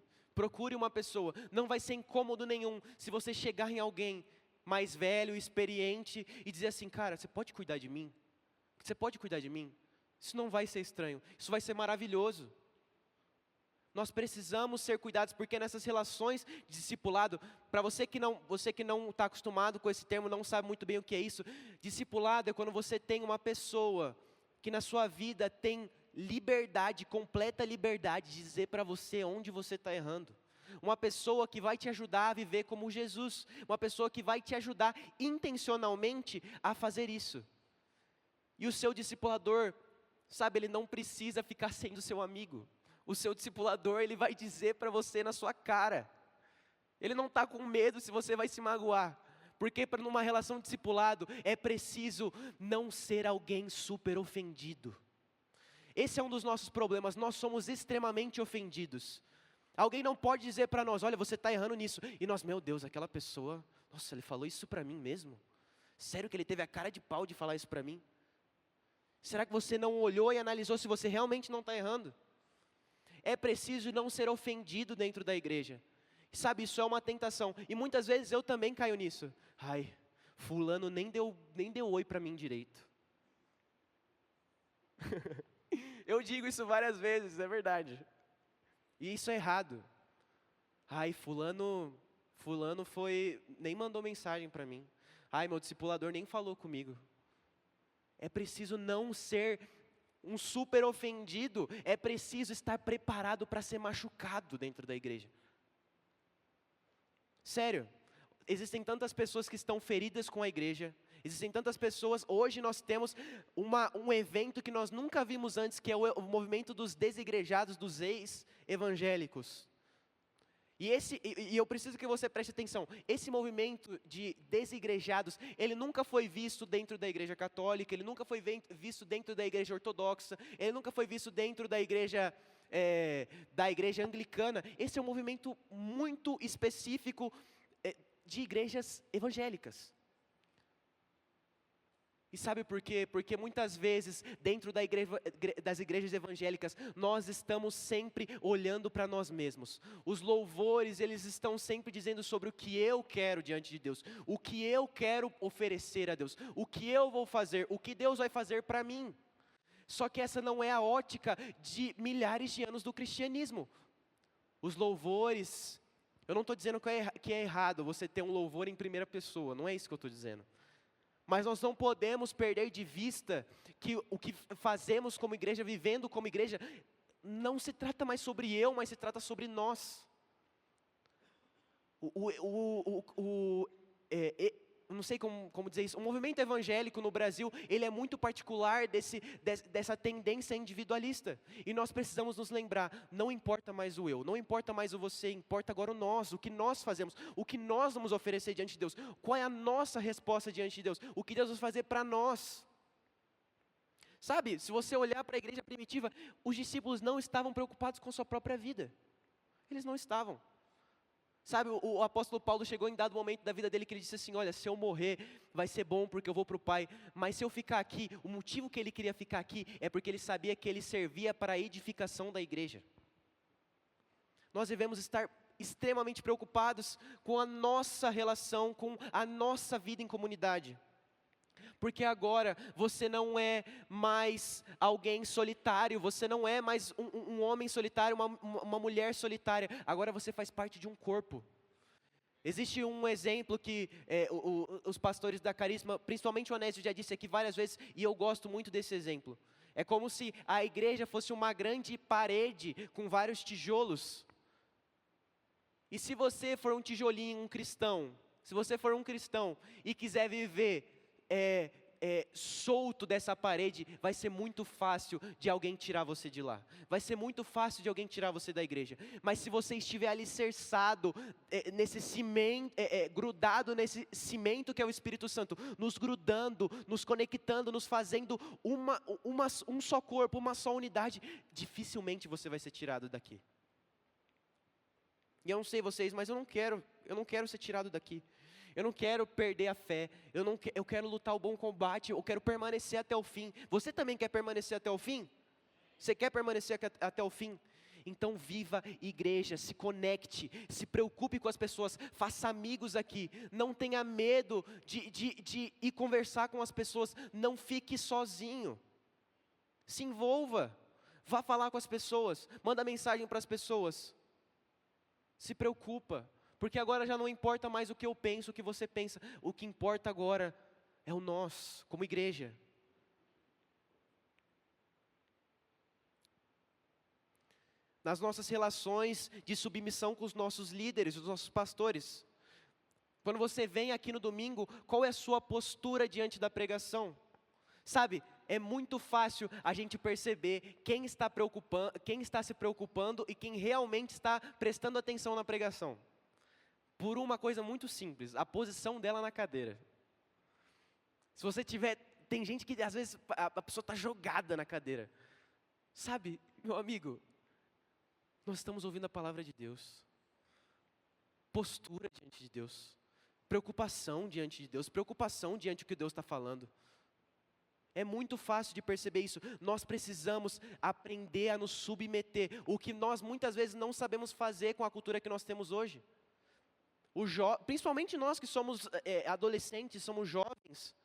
uma pessoa. Não vai ser incômodo nenhum se você chegar em alguém mais velho, experiente e dizer assim: cara, você pode cuidar de mim? Você pode cuidar de mim? Isso não vai ser estranho, isso vai ser maravilhoso. Nós precisamos ser cuidados, porque nessas relações de discipulado, para você que não está acostumado com esse termo, não sabe muito bem o que é isso, discipulado é quando você tem uma pessoa que na sua vida tem liberdade, completa liberdade de dizer para você onde você está errando. Uma pessoa que vai te ajudar a viver como Jesus, uma pessoa que vai te ajudar intencionalmente a fazer isso. E o seu discipulador, sabe, ele não precisa ficar sendo seu amigo. O seu discipulador, ele vai dizer para você na sua cara. Ele não está com medo se você vai se magoar. Porque para numa relação de discipulado, é preciso não ser alguém super ofendido. Esse é um dos nossos problemas, nós somos extremamente ofendidos. Alguém não pode dizer para nós: olha, você está errando nisso. E nós, meu Deus, aquela pessoa, nossa, ele falou isso para mim mesmo? Sério que ele teve a cara de pau de falar isso para mim? Será que você não olhou e analisou se você realmente não está errando? É preciso não ser ofendido dentro da igreja. Sabe, isso é uma tentação. E muitas vezes eu também caio nisso. Ai, fulano nem deu oi para mim direito. Eu digo isso várias vezes, é verdade. E isso é errado. Ai, fulano nem mandou mensagem para mim. Ai, meu discipulador nem falou comigo. É preciso não ser um super ofendido, é preciso estar preparado para ser machucado dentro da igreja. Sério, existem tantas pessoas que estão feridas com a igreja, existem tantas pessoas, hoje nós temos um evento que nós nunca vimos antes, que é o movimento dos desigrejados, dos ex-evangélicos. E eu preciso que você preste atenção, esse movimento de desigrejados, ele nunca foi visto dentro da igreja católica, ele nunca foi visto dentro da igreja ortodoxa, ele nunca foi visto dentro da igreja anglicana. Esse é um movimento muito específico de igrejas evangélicas. E sabe por quê? Porque muitas vezes, dentro das igrejas evangélicas, nós estamos sempre olhando para nós mesmos. Os louvores, eles estão sempre dizendo sobre o que eu quero diante de Deus, o que eu quero oferecer a Deus, o que eu vou fazer, o que Deus vai fazer para mim. Só que essa não é a ótica de milhares de anos do cristianismo. Os louvores, eu não estou dizendo que é errado você ter um louvor em primeira pessoa, não é isso que eu estou dizendo. Mas nós não podemos perder de vista que o que fazemos como igreja, vivendo como igreja, não se trata mais sobre eu, mas se trata sobre nós. Não sei como dizer isso, o movimento evangélico no Brasil, ele é muito particular dessa tendência individualista. E nós precisamos nos lembrar, não importa mais o eu, não importa mais o você, importa agora o nós, o que nós fazemos, o que nós vamos oferecer diante de Deus, qual é a nossa resposta diante de Deus, o que Deus vai fazer para nós. Sabe, se você olhar para a igreja primitiva, os discípulos não estavam preocupados com sua própria vida, eles não estavam. Sabe, o apóstolo Paulo chegou em dado momento da vida dele que ele disse assim: olha, se eu morrer vai ser bom porque eu vou para o Pai, mas se eu ficar aqui, o motivo que ele queria ficar aqui é porque ele sabia que ele servia para a edificação da igreja. Nós devemos estar extremamente preocupados com a nossa relação, com a nossa vida em comunidade. Porque agora você não é mais alguém solitário, você não é mais um homem solitário, uma mulher solitária, agora você faz parte de um corpo. Existe um exemplo que os pastores da Carisma, principalmente o Onésio já disse aqui várias vezes, e eu gosto muito desse exemplo. É como se a igreja fosse uma grande parede com vários tijolos. E se você for um tijolinho, se você for um cristão e quiser viver solto dessa parede, vai ser muito fácil de alguém tirar você de lá. Vai ser muito fácil de alguém tirar você da igreja. Mas se você estiver alicerçado nesse cimento, grudado nesse cimento que é o Espírito Santo, nos grudando, nos conectando, nos fazendo um só corpo, uma só unidade, dificilmente você vai ser tirado daqui. E eu não sei vocês, mas eu não quero ser tirado daqui. Eu não quero perder a fé, eu quero lutar o bom combate, eu quero permanecer até o fim. Você também quer permanecer até o fim? Você quer permanecer até o fim? Então viva igreja, se conecte, se preocupe com as pessoas, faça amigos aqui, não tenha medo de ir conversar com as pessoas, não fique sozinho, se envolva, vá falar com as pessoas, manda mensagem para as pessoas, se preocupa. Porque agora já não importa mais o que eu penso, o que você pensa. O que importa agora é o nós, como igreja. Nas nossas relações de submissão com os nossos líderes, os nossos pastores. Quando você vem aqui no domingo, qual é a sua postura diante da pregação? Sabe, é muito fácil a gente perceber quem está se preocupando e quem realmente está prestando atenção na pregação. Por uma coisa muito simples, a posição dela na cadeira. Se você tem gente que às vezes a pessoa está jogada na cadeira. Sabe, meu amigo, nós estamos ouvindo a palavra de Deus. Postura diante de Deus. Preocupação diante de Deus. Preocupação diante do que Deus está falando. É muito fácil de perceber isso. Nós precisamos aprender a nos submeter. O que nós muitas vezes não sabemos fazer com a cultura que nós temos hoje. Principalmente nós que somos adolescentes, somos jovens,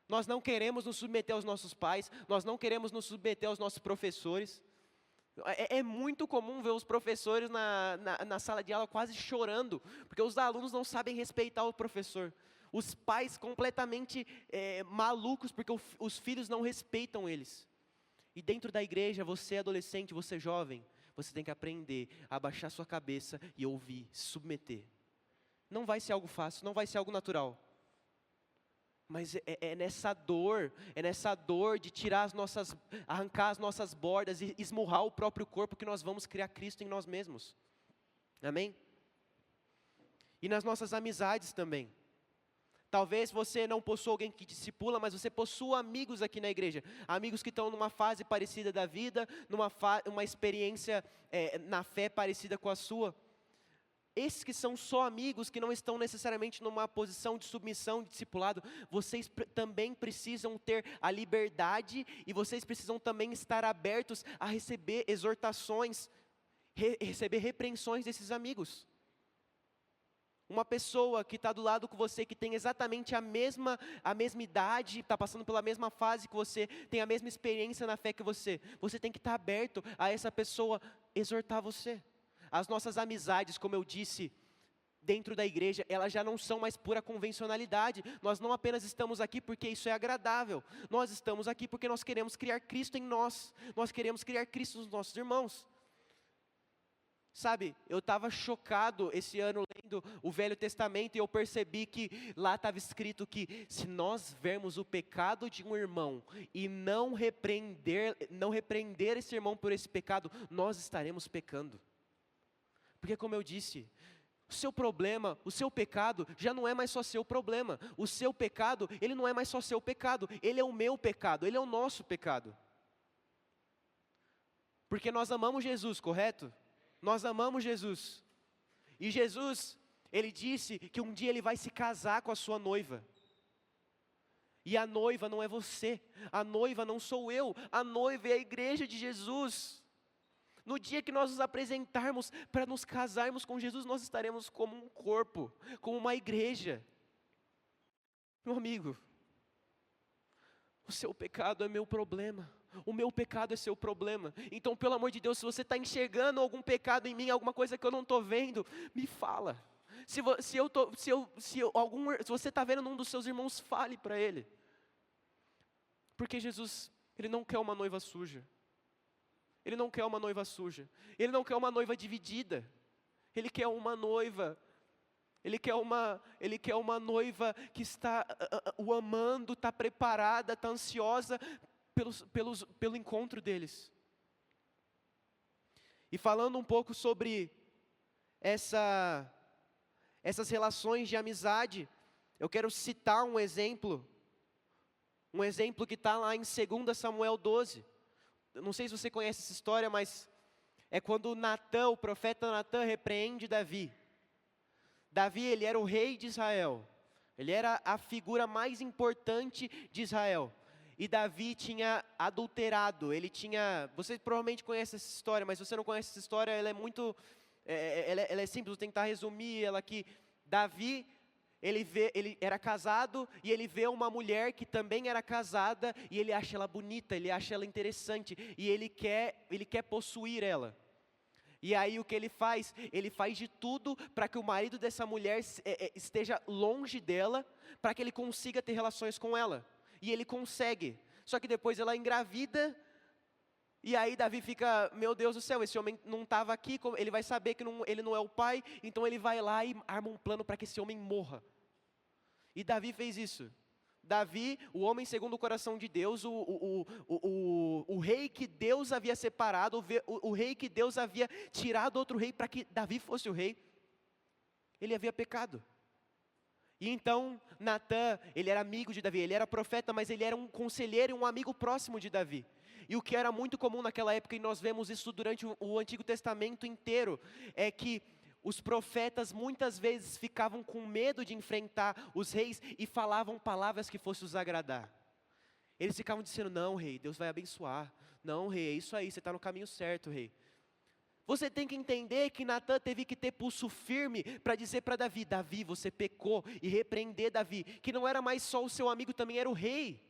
nós não queremos nos submeter aos nossos pais, nós não queremos nos submeter aos nossos professores. É muito comum ver os professores na sala de aula quase chorando, porque os alunos não sabem respeitar o professor. Os pais completamente malucos, porque os filhos não respeitam eles. E dentro da igreja, você adolescente, você jovem, você tem que aprender a abaixar sua cabeça e ouvir, se submeter. Não vai ser algo fácil, não vai ser algo natural. Mas é nessa dor de arrancar as nossas bordas e esmurrar o próprio corpo que nós vamos criar Cristo em nós mesmos. Amém? E nas nossas amizades também. Talvez você não possua alguém que discipula, mas você possua amigos aqui na igreja. Amigos que estão numa fase parecida da vida, uma experiência na fé parecida com a sua. Esses que são só amigos, que não estão necessariamente numa posição de submissão, de discipulado, vocês também precisam ter a liberdade e vocês precisam também estar abertos a receber exortações, receber repreensões desses amigos. Uma pessoa que está do lado com você, que tem exatamente a mesma idade, está passando pela mesma fase que você, tem a mesma experiência na fé que você tem que estar aberto a essa pessoa exortar você. As nossas amizades, como eu disse, dentro da igreja, elas já não são mais pura convencionalidade. Nós não apenas estamos aqui porque isso é agradável. Nós estamos aqui porque nós queremos criar Cristo em nós. Nós queremos criar Cristo nos nossos irmãos. Sabe, eu estava chocado esse ano lendo o Velho Testamento e eu percebi que lá estava escrito que se nós vermos o pecado de um irmão e não repreender esse irmão por esse pecado, nós estaremos pecando. Porque como eu disse, o seu problema, o seu pecado já não é mais só seu problema. O seu pecado, ele não é mais só seu pecado, ele é o meu pecado, ele é o nosso pecado. Porque nós amamos Jesus, correto? Nós amamos Jesus. E Jesus, ele disse que um dia ele vai se casar com a sua noiva. E a noiva não é você, a noiva não sou eu, a noiva é a igreja de Jesus. No dia que nós nos apresentarmos para nos casarmos com Jesus, nós estaremos como um corpo, como uma igreja. Meu amigo, o seu pecado é meu problema, o meu pecado é seu problema. Então, pelo amor de Deus, se você está enxergando algum pecado em mim, alguma coisa que eu não estou vendo, me fala. Se você está vendo num dos seus irmãos, fale para ele. Porque Jesus, ele não quer uma noiva suja. Ele não quer uma noiva suja. Ele não quer uma noiva dividida. Ele quer uma noiva Ele quer uma noiva que está o amando, está preparada, está ansiosa pelo encontro deles. E falando um pouco sobre essas relações de amizade, eu quero citar um exemplo que está lá em 2 Samuel 12. Eu não sei se você conhece essa história, mas é quando o profeta Natã repreende Davi. Davi, ele era o rei de Israel, ele era a figura mais importante de Israel, e Davi tinha adulterado, você provavelmente conhece essa história, mas se você não conhece essa história, ela é muito, ela é simples, vou tentar resumir ela aqui. Davi, ele era casado, e ele vê uma mulher que também era casada, e ele acha ela bonita, ele acha ela interessante, e ele quer possuir ela. E aí o que ele faz? Ele faz de tudo para que o marido dessa mulher esteja longe dela, para que ele consiga ter relações com ela. E ele consegue. Só que depois ela engravida, e aí Davi fica, meu Deus do céu, esse homem não estava aqui, ele vai saber que ele não é o pai, então ele vai lá e arma um plano para que esse homem morra. E Davi fez isso. Davi, o homem segundo o coração de Deus, o rei que Deus havia separado, o rei que Deus havia tirado outro rei para que Davi fosse o rei, ele havia pecado. E então Natã, ele era amigo de Davi, ele era profeta, mas ele era um conselheiro e um amigo próximo de Davi. E o que era muito comum naquela época, e nós vemos isso durante o Antigo Testamento inteiro, é que os profetas muitas vezes ficavam com medo de enfrentar os reis e falavam palavras que fossem os agradar. Eles ficavam dizendo, não rei, Deus vai abençoar. Não rei, é isso aí, você está no caminho certo rei. Você tem que entender que Natã teve que ter pulso firme para dizer para Davi, Davi, você pecou, e repreender Davi, que não era mais só o seu amigo, também era o rei.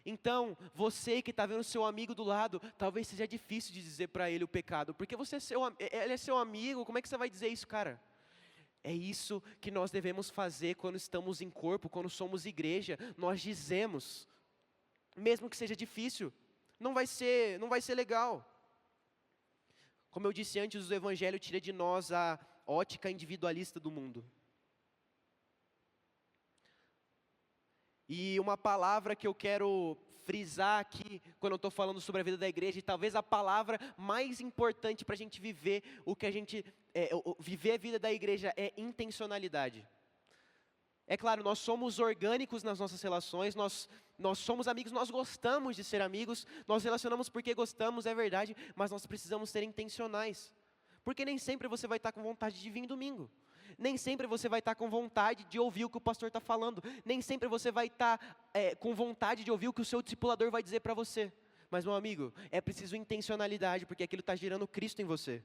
Então, você que está vendo seu amigo do lado, talvez seja difícil de dizer para ele o pecado, porque ele é seu amigo, como é que você vai dizer isso, cara? É isso que nós devemos fazer quando estamos em corpo, quando somos igreja, nós dizemos, mesmo que seja difícil, não vai ser legal. Como eu disse antes, o Evangelho tira de nós a ótica individualista do mundo. E uma palavra que eu quero frisar aqui, quando eu estou falando sobre a vida da igreja, e talvez a palavra mais importante para a gente viver, viver a vida da igreja é intencionalidade. É claro, nós somos orgânicos nas nossas relações, nós somos amigos, nós gostamos de ser amigos, nós relacionamos porque gostamos, é verdade, mas nós precisamos ser intencionais. Porque nem sempre você vai estar com vontade de vir domingo. Nem sempre você vai estar com vontade de ouvir o que o pastor está falando. Nem sempre você vai estar com vontade de ouvir o que o seu discipulador vai dizer para você. Mas, meu amigo, é preciso intencionalidade, porque aquilo está gerando Cristo em você.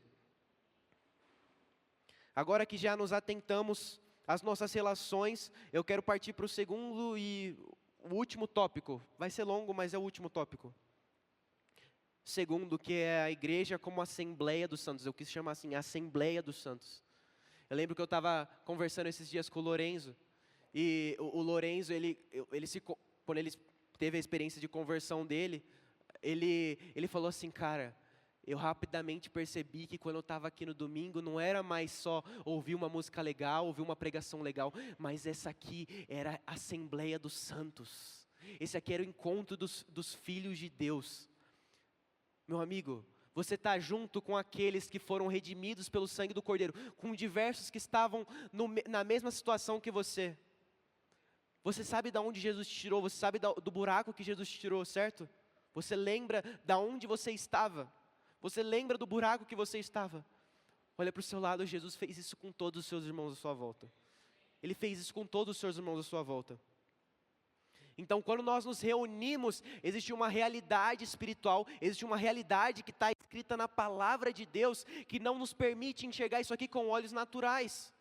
Agora que já nos atentamos às nossas relações, eu quero partir para o segundo e o último tópico. Vai ser longo, mas é o último tópico. Segundo, que é a igreja como Assembleia dos Santos. Eu quis chamar assim, Assembleia dos Santos. Eu lembro que eu estava conversando esses dias com o Lorenzo, e o Lorenzo, quando ele teve a experiência de conversão dele, ele falou assim, cara, eu rapidamente percebi que quando eu estava aqui no domingo, não era mais só ouvir uma música legal, ouvir uma pregação legal, mas essa aqui era a Assembleia dos Santos, esse aqui era o encontro dos filhos de Deus. Meu amigo, você está junto com aqueles que foram redimidos pelo sangue do Cordeiro, com diversos que estavam na mesma situação que você. Você sabe de onde Jesus te tirou, você sabe do buraco que Jesus te tirou, certo? Você lembra de onde você estava, você lembra do buraco que você estava. Olha para o seu lado, Jesus fez isso com todos os seus irmãos à sua volta. Ele fez isso com todos os seus irmãos à sua volta. Então, quando nós nos reunimos, existe uma realidade espiritual, existe uma realidade que está escrita na palavra de Deus, que não nos permite enxergar isso aqui com olhos naturais.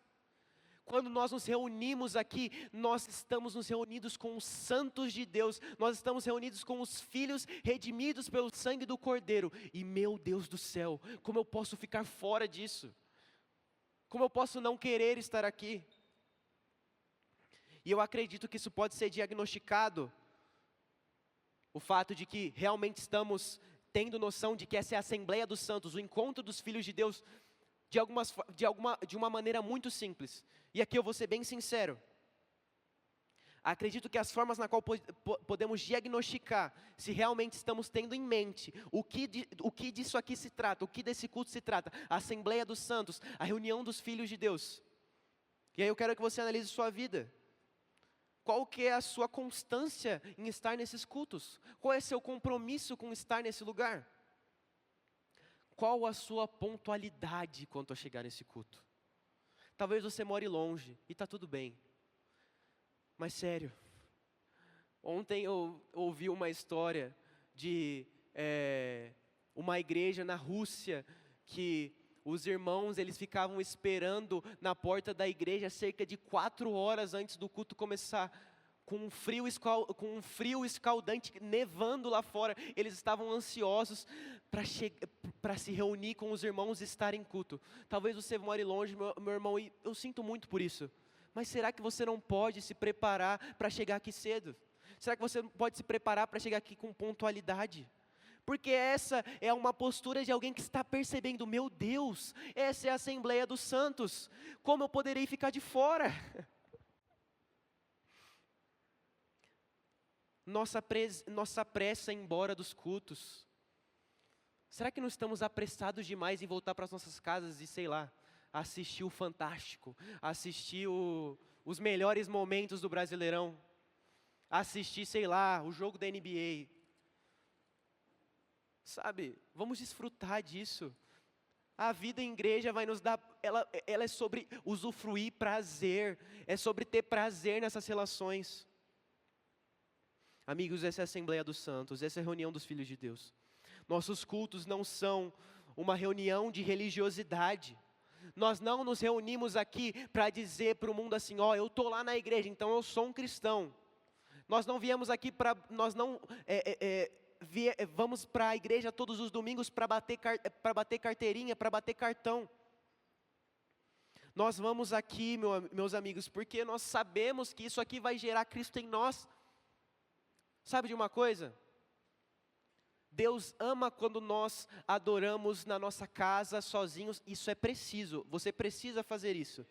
Quando nós nos reunimos aqui, nós estamos nos reunidos com os santos de Deus, nós estamos reunidos com os filhos redimidos pelo sangue do Cordeiro. E meu Deus do céu, como eu posso ficar fora disso? Como eu posso não querer estar aqui? E eu acredito que isso pode ser diagnosticado, o fato de que realmente estamos tendo noção de que essa é a Assembleia dos Santos, o encontro dos filhos de Deus, de uma maneira muito simples. E aqui eu vou ser bem sincero. Acredito que as formas na qual podemos diagnosticar se realmente estamos tendo em mente o que disso aqui se trata, o que desse culto se trata, a Assembleia dos Santos, a reunião dos filhos de Deus. E aí eu quero que você analise sua vida. Qual que é a sua constância em estar nesses cultos? Qual é seu compromisso com estar nesse lugar? Qual a sua pontualidade quanto a chegar nesse culto? Talvez você more longe e está tudo bem. Mas sério, ontem eu ouvi uma história de uma igreja na Rússia que os irmãos eles ficavam esperando na porta da igreja cerca de 4 horas antes do culto começar, com um frio escaldante, nevando lá fora. Eles estavam ansiosos para se reunir com os irmãos e estar em culto. Talvez você more longe, meu irmão, e eu sinto muito por isso. Mas será que você não pode se preparar para chegar aqui cedo? Será que você não pode se preparar para chegar aqui com pontualidade? Porque essa é uma postura de alguém que está percebendo, meu Deus, essa é a Assembleia dos Santos, como eu poderei ficar de fora? Nossa pressa embora dos cultos. Será que não estamos apressados demais em voltar para as nossas casas e, sei lá, assistir o Fantástico, assistir os melhores momentos do Brasileirão, assistir, sei lá, o jogo da NBA. Sabe, vamos desfrutar disso. A vida em igreja vai nos dar, ela é sobre usufruir prazer, é sobre ter prazer nessas relações. Amigos, essa é a Assembleia dos Santos, essa é a reunião dos filhos de Deus. Nossos cultos não são uma reunião de religiosidade. Nós não nos reunimos aqui para dizer para o mundo assim, ó, eu estou lá na igreja, então eu sou um cristão. Nós não viemos aqui para, vamos para a igreja todos os domingos para bater carteirinha, para bater cartão. Nós vamos aqui, meus amigos, porque nós sabemos que isso aqui vai gerar Cristo em nós. Sabe de uma coisa? Deus ama quando nós adoramos na nossa casa, sozinhos, isso é preciso, você precisa fazer isso.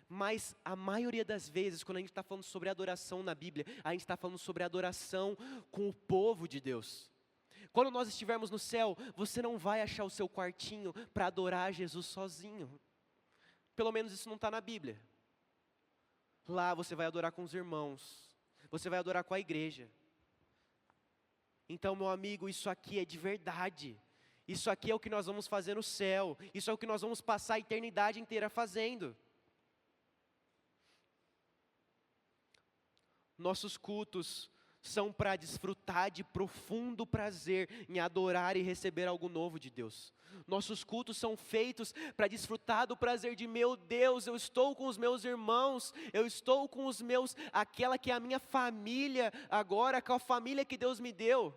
Mas a maioria das vezes, quando a gente está falando sobre adoração na Bíblia, a gente está falando sobre adoração com o povo de Deus. Quando nós estivermos no céu, você não vai achar o seu quartinho para adorar Jesus sozinho. Pelo menos isso não está na Bíblia. Lá você vai adorar com os irmãos, você vai adorar com a igreja. Então, meu amigo, isso aqui é de verdade. Isso aqui é o que nós vamos fazer no céu. Isso é o que nós vamos passar a eternidade inteira fazendo. Nossos cultos são para desfrutar de profundo prazer em adorar e receber algo novo de Deus. Nossos cultos são feitos para desfrutar do prazer de, meu Deus, eu estou com os meus irmãos, eu estou com os meus, aquela que é a minha família agora, com a família que Deus me deu.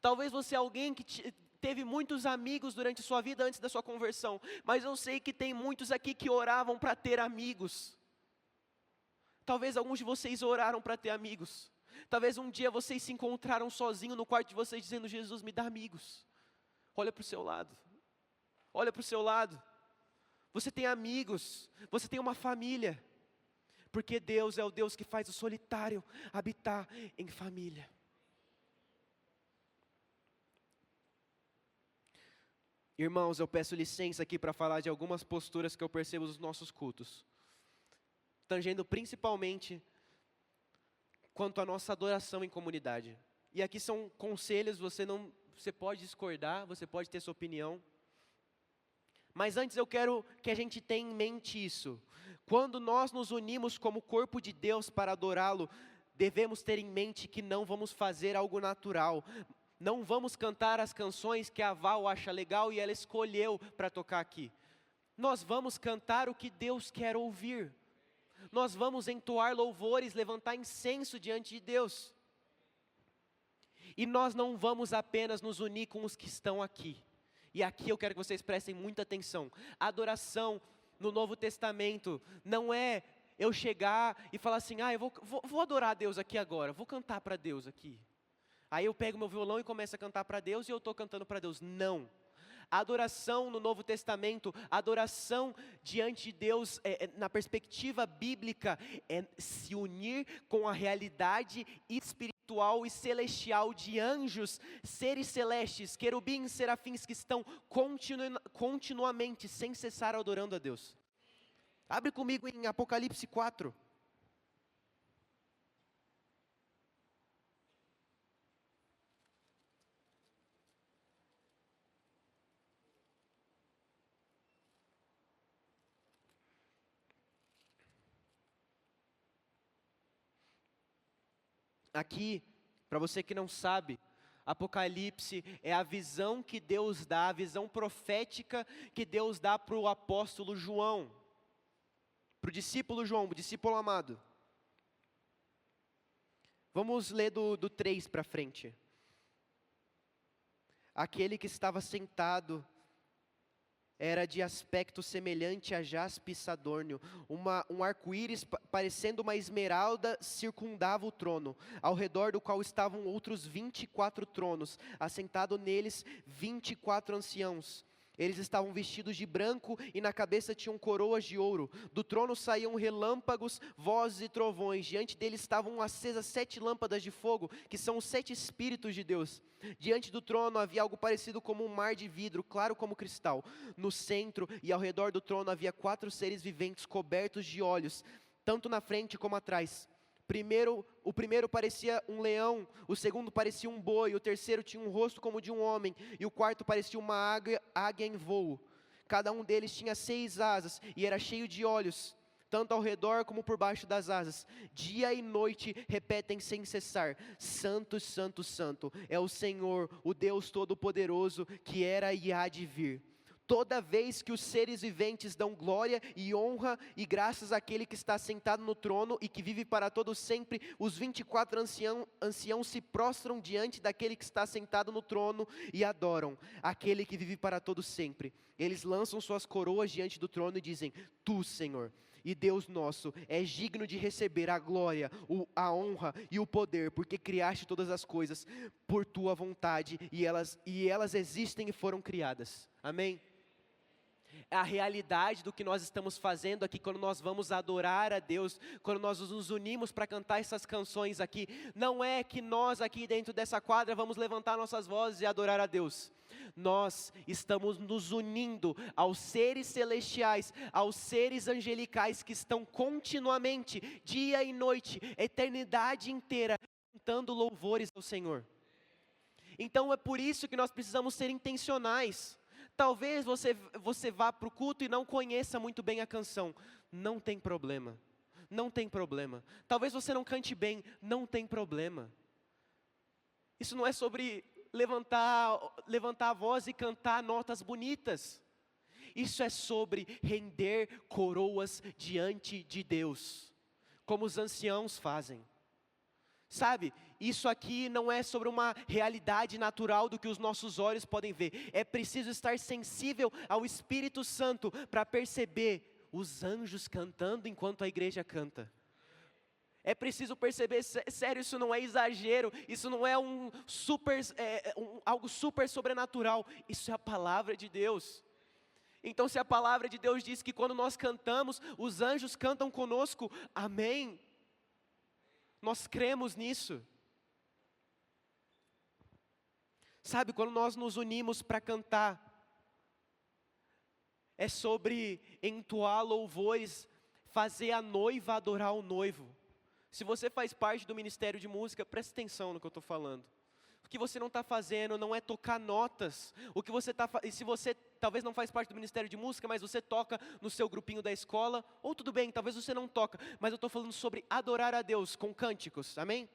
Talvez você é alguém que teve muitos amigos durante sua vida antes da sua conversão, mas eu sei que tem muitos aqui que oravam para ter amigos. Talvez alguns de vocês oraram para ter amigos. Talvez um dia vocês se encontraram sozinhos no quarto de vocês dizendo, Jesus, me dá amigos. Olha para o seu lado. Olha para o seu lado. Você tem amigos. Você tem uma família. Porque Deus é o Deus que faz o solitário habitar em família. Irmãos, eu peço licença aqui para falar de algumas posturas que eu percebo nos nossos cultos. Tangendo principalmente quanto à nossa adoração em comunidade. E aqui são conselhos, você pode discordar, você pode ter sua opinião. Mas antes eu quero que a gente tenha em mente isso. Quando nós nos unimos como corpo de Deus para adorá-lo, devemos ter em mente que não vamos fazer algo natural. Não vamos cantar as canções que a Val acha legal e ela escolheu para tocar aqui. Nós vamos cantar o que Deus quer ouvir. Nós vamos entoar louvores, levantar incenso diante de Deus. E nós não vamos apenas nos unir com os que estão aqui. E aqui eu quero que vocês prestem muita atenção. A adoração no Novo Testamento não é eu chegar e falar assim, eu vou adorar a Deus aqui agora, vou cantar para Deus aqui. Aí eu pego meu violão e começo a cantar para Deus e eu estou cantando para Deus. Não. Adoração no Novo Testamento, adoração diante de Deus, na perspectiva bíblica, é se unir com a realidade espiritual e celestial de anjos, seres celestes, querubins, serafins que estão continuamente, sem cessar, adorando a Deus. Abre comigo em Apocalipse 4. Aqui, para você que não sabe, Apocalipse é a visão que Deus dá, a visão profética que Deus dá para o apóstolo João, para o discípulo João, o discípulo amado. Vamos ler do 3 para frente. Aquele que estava sentado era de aspecto semelhante a jaspe e sadônio. Um arco-íris parecendo uma esmeralda circundava o trono, ao redor do qual estavam outros 24 tronos, assentado neles 24 anciãos. Eles estavam vestidos de branco e na cabeça tinham coroas de ouro. Do trono saíam relâmpagos, vozes e trovões. Diante deles estavam acesas 7 lâmpadas de fogo, que são os 7 Espíritos de Deus. Diante do trono havia algo parecido como um mar de vidro, claro como cristal. No centro e ao redor do trono havia 4 seres viventes cobertos de olhos, tanto na frente como atrás. O primeiro parecia um leão, o segundo parecia um boi, o terceiro tinha um rosto como de um homem, e o quarto parecia uma águia em voo. Cada um deles tinha 6 asas, e era cheio de olhos, tanto ao redor como por baixo das asas. Dia e noite repetem sem cessar: Santo, Santo, Santo, é o Senhor, o Deus Todo-Poderoso, que era e há de vir. Toda vez que os seres viventes dão glória e honra e graças àquele que está sentado no trono e que vive para todo sempre, os 24 anciãos se prostram diante daquele que está sentado no trono e adoram aquele que vive para todo sempre. Eles lançam suas coroas diante do trono e dizem: Tu, Senhor, e Deus nosso, és digno de receber a glória, a honra e o poder, porque criaste todas as coisas por tua vontade e elas existem e foram criadas. Amém? A realidade do que nós estamos fazendo aqui, quando nós vamos adorar a Deus, quando nós nos unimos para cantar essas canções aqui, não é que nós aqui dentro dessa quadra vamos levantar nossas vozes e adorar a Deus. Nós estamos nos unindo aos seres celestiais, aos seres angelicais que estão continuamente, dia e noite, eternidade inteira, cantando louvores ao Senhor. Então é por isso que nós precisamos ser intencionais. Talvez você vá para o culto e não conheça muito bem a canção. Não tem problema. Não tem problema. Talvez você não cante bem. Não tem problema. Isso não é sobre levantar a voz e cantar notas bonitas. Isso é sobre render coroas diante de Deus, como os anciãos fazem. Sabe, isso aqui não é sobre uma realidade natural do que os nossos olhos podem ver. É preciso estar sensível ao Espírito Santo para perceber os anjos cantando enquanto a igreja canta. É preciso perceber, sério, isso não é exagero, isso não é algo super sobrenatural, isso é a palavra de Deus. Então se a palavra de Deus diz que quando nós cantamos, os anjos cantam conosco, amém? Nós cremos nisso. Sabe, quando nós nos unimos para cantar, é sobre entoar louvores, fazer a noiva adorar o noivo. Se você faz parte do ministério de música, preste atenção no que eu estou falando. O que você não está fazendo não é tocar notas. E se você talvez não faz parte do ministério de música, mas você toca no seu grupinho da escola, ou tudo bem, talvez você não toca, mas eu estou falando sobre adorar a Deus com cânticos, amém?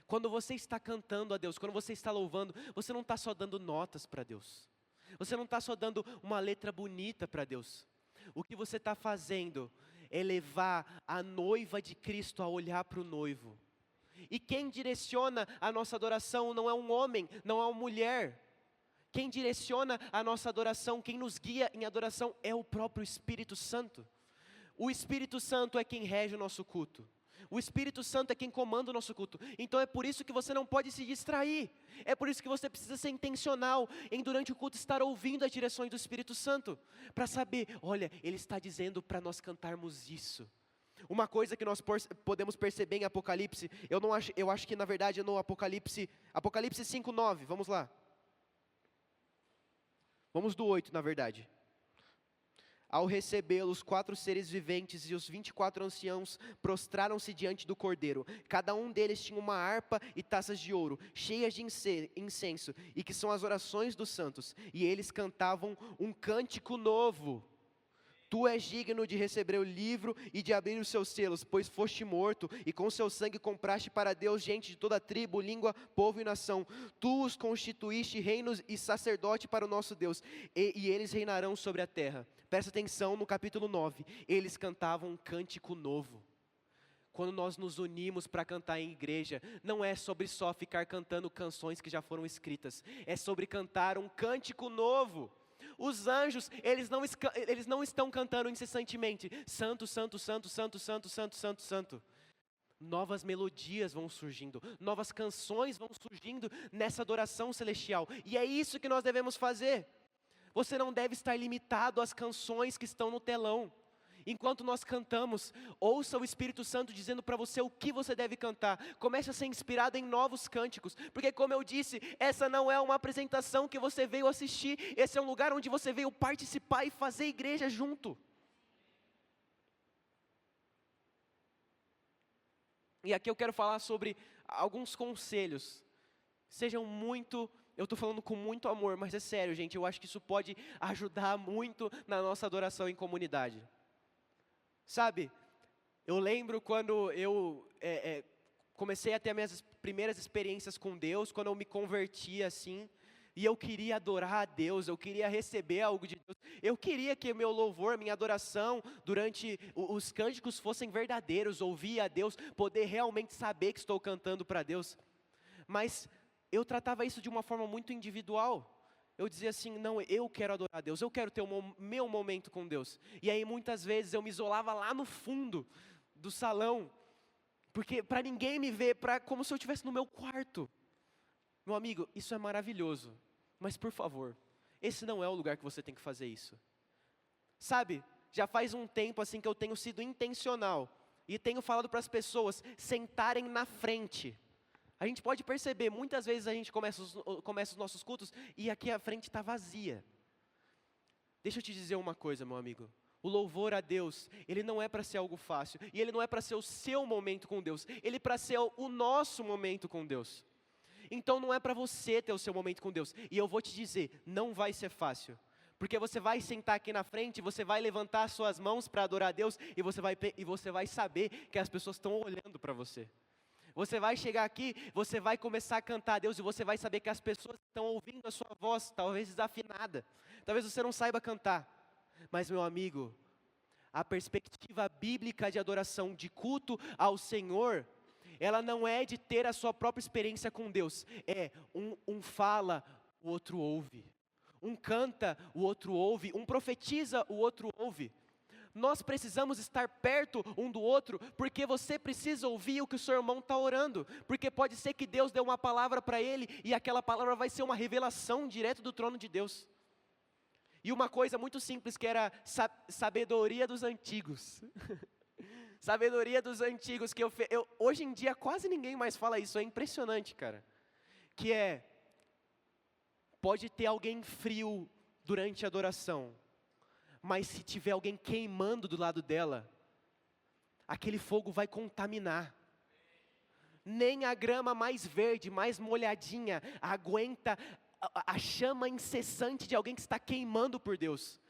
Quando você está cantando a Deus, quando você está louvando, você não está só dando notas para Deus. Você não está só dando uma letra bonita para Deus. O que você está fazendo é levar a noiva de Cristo a olhar para o noivo. E quem direciona a nossa adoração não é um homem, não é uma mulher. Quem direciona a nossa adoração, quem nos guia em adoração é o próprio Espírito Santo. O Espírito Santo é quem rege o nosso culto. O Espírito Santo é quem comanda o nosso culto. Então é por isso que você não pode se distrair. É por isso que você precisa ser intencional em durante o culto estar ouvindo as direções do Espírito Santo. Para saber, olha, Ele está dizendo para nós cantarmos isso. Uma coisa que nós podemos perceber em Apocalipse, eu acho que na verdade é no Apocalipse 5:9, vamos lá. Vamos do 8 na verdade. Ao recebê-lo, os 4 seres viventes e os 24 anciãos prostraram-se diante do Cordeiro. Cada um deles tinha uma harpa e taças de ouro, cheias de incenso, e que são as orações dos santos. E eles cantavam um cântico novo. Tu és digno de receber o livro e de abrir os seus selos, pois foste morto, e com seu sangue compraste para Deus gente de toda tribo, língua, povo e nação. Tu os constituíste reinos e sacerdote para o nosso Deus, e eles reinarão sobre a terra. Presta atenção no capítulo 9, eles cantavam um cântico novo. Quando nós nos unimos para cantar em igreja, não é sobre só ficar cantando canções que já foram escritas, é sobre cantar um cântico novo. Os anjos, eles não estão cantando incessantemente, santo, santo, santo, santo, santo, santo, santo, santo. Novas melodias vão surgindo, novas canções vão surgindo nessa adoração celestial. E é isso que nós devemos fazer. Você não deve estar limitado às canções que estão no telão. Enquanto nós cantamos, ouça o Espírito Santo dizendo para você o que você deve cantar. Comece a ser inspirado em novos cânticos. Porque como eu disse, essa não é uma apresentação que você veio assistir. Esse é um lugar onde você veio participar e fazer igreja junto. E aqui eu quero falar sobre alguns conselhos. Eu estou falando com muito amor, mas é sério, gente. Eu acho que isso pode ajudar muito na nossa adoração em comunidade. Sabe, eu lembro quando eu comecei a ter as minhas primeiras experiências com Deus, quando eu me converti assim, e eu queria adorar a Deus, eu queria receber algo de Deus, eu queria que o meu louvor, minha adoração, durante os cânticos fossem verdadeiros, ouvir a Deus, poder realmente saber que estou cantando para Deus, mas eu tratava isso de uma forma muito individual. Eu dizia assim, não, eu quero adorar a Deus, eu quero ter o meu momento com Deus. E aí muitas vezes eu me isolava lá no fundo do salão, porque para ninguém me ver, como se eu estivesse no meu quarto. Meu amigo, isso é maravilhoso, mas por favor, esse não é o lugar que você tem que fazer isso. Sabe, já faz um tempo assim que eu tenho sido intencional, e tenho falado para as pessoas sentarem na frente. A gente pode perceber, muitas vezes a gente começa os nossos cultos e aqui a frente está vazia. Deixa eu te dizer uma coisa, meu amigo. O louvor a Deus, ele não é para ser algo fácil. E ele não é para ser o seu momento com Deus. Ele é para ser o nosso momento com Deus. Então não é para você ter o seu momento com Deus. E eu vou te dizer, não vai ser fácil. Porque você vai sentar aqui na frente, você vai levantar as suas mãos para adorar a Deus. E você vai saber que as pessoas estão olhando para você. Você vai chegar aqui, você vai começar a cantar a Deus e você vai saber que as pessoas estão ouvindo a sua voz, talvez desafinada. Talvez você não saiba cantar. Mas meu amigo, a perspectiva bíblica de adoração, de culto ao Senhor, ela não é de ter a sua própria experiência com Deus. É um fala, o outro ouve. Um canta, o outro ouve. Um profetiza, o outro ouve. Nós precisamos estar perto um do outro, porque você precisa ouvir o que o seu irmão está orando, porque pode ser que Deus deu uma palavra para ele, e aquela palavra vai ser uma revelação direto do trono de Deus. E uma coisa muito simples que era sabedoria dos antigos, sabedoria dos antigos, que hoje em dia quase ninguém mais fala isso, é impressionante, cara, que pode ter alguém frio durante a adoração, mas se tiver alguém queimando do lado dela, aquele fogo vai contaminar. Nem a grama mais verde, mais molhadinha, aguenta a chama incessante de alguém que está queimando por Deus.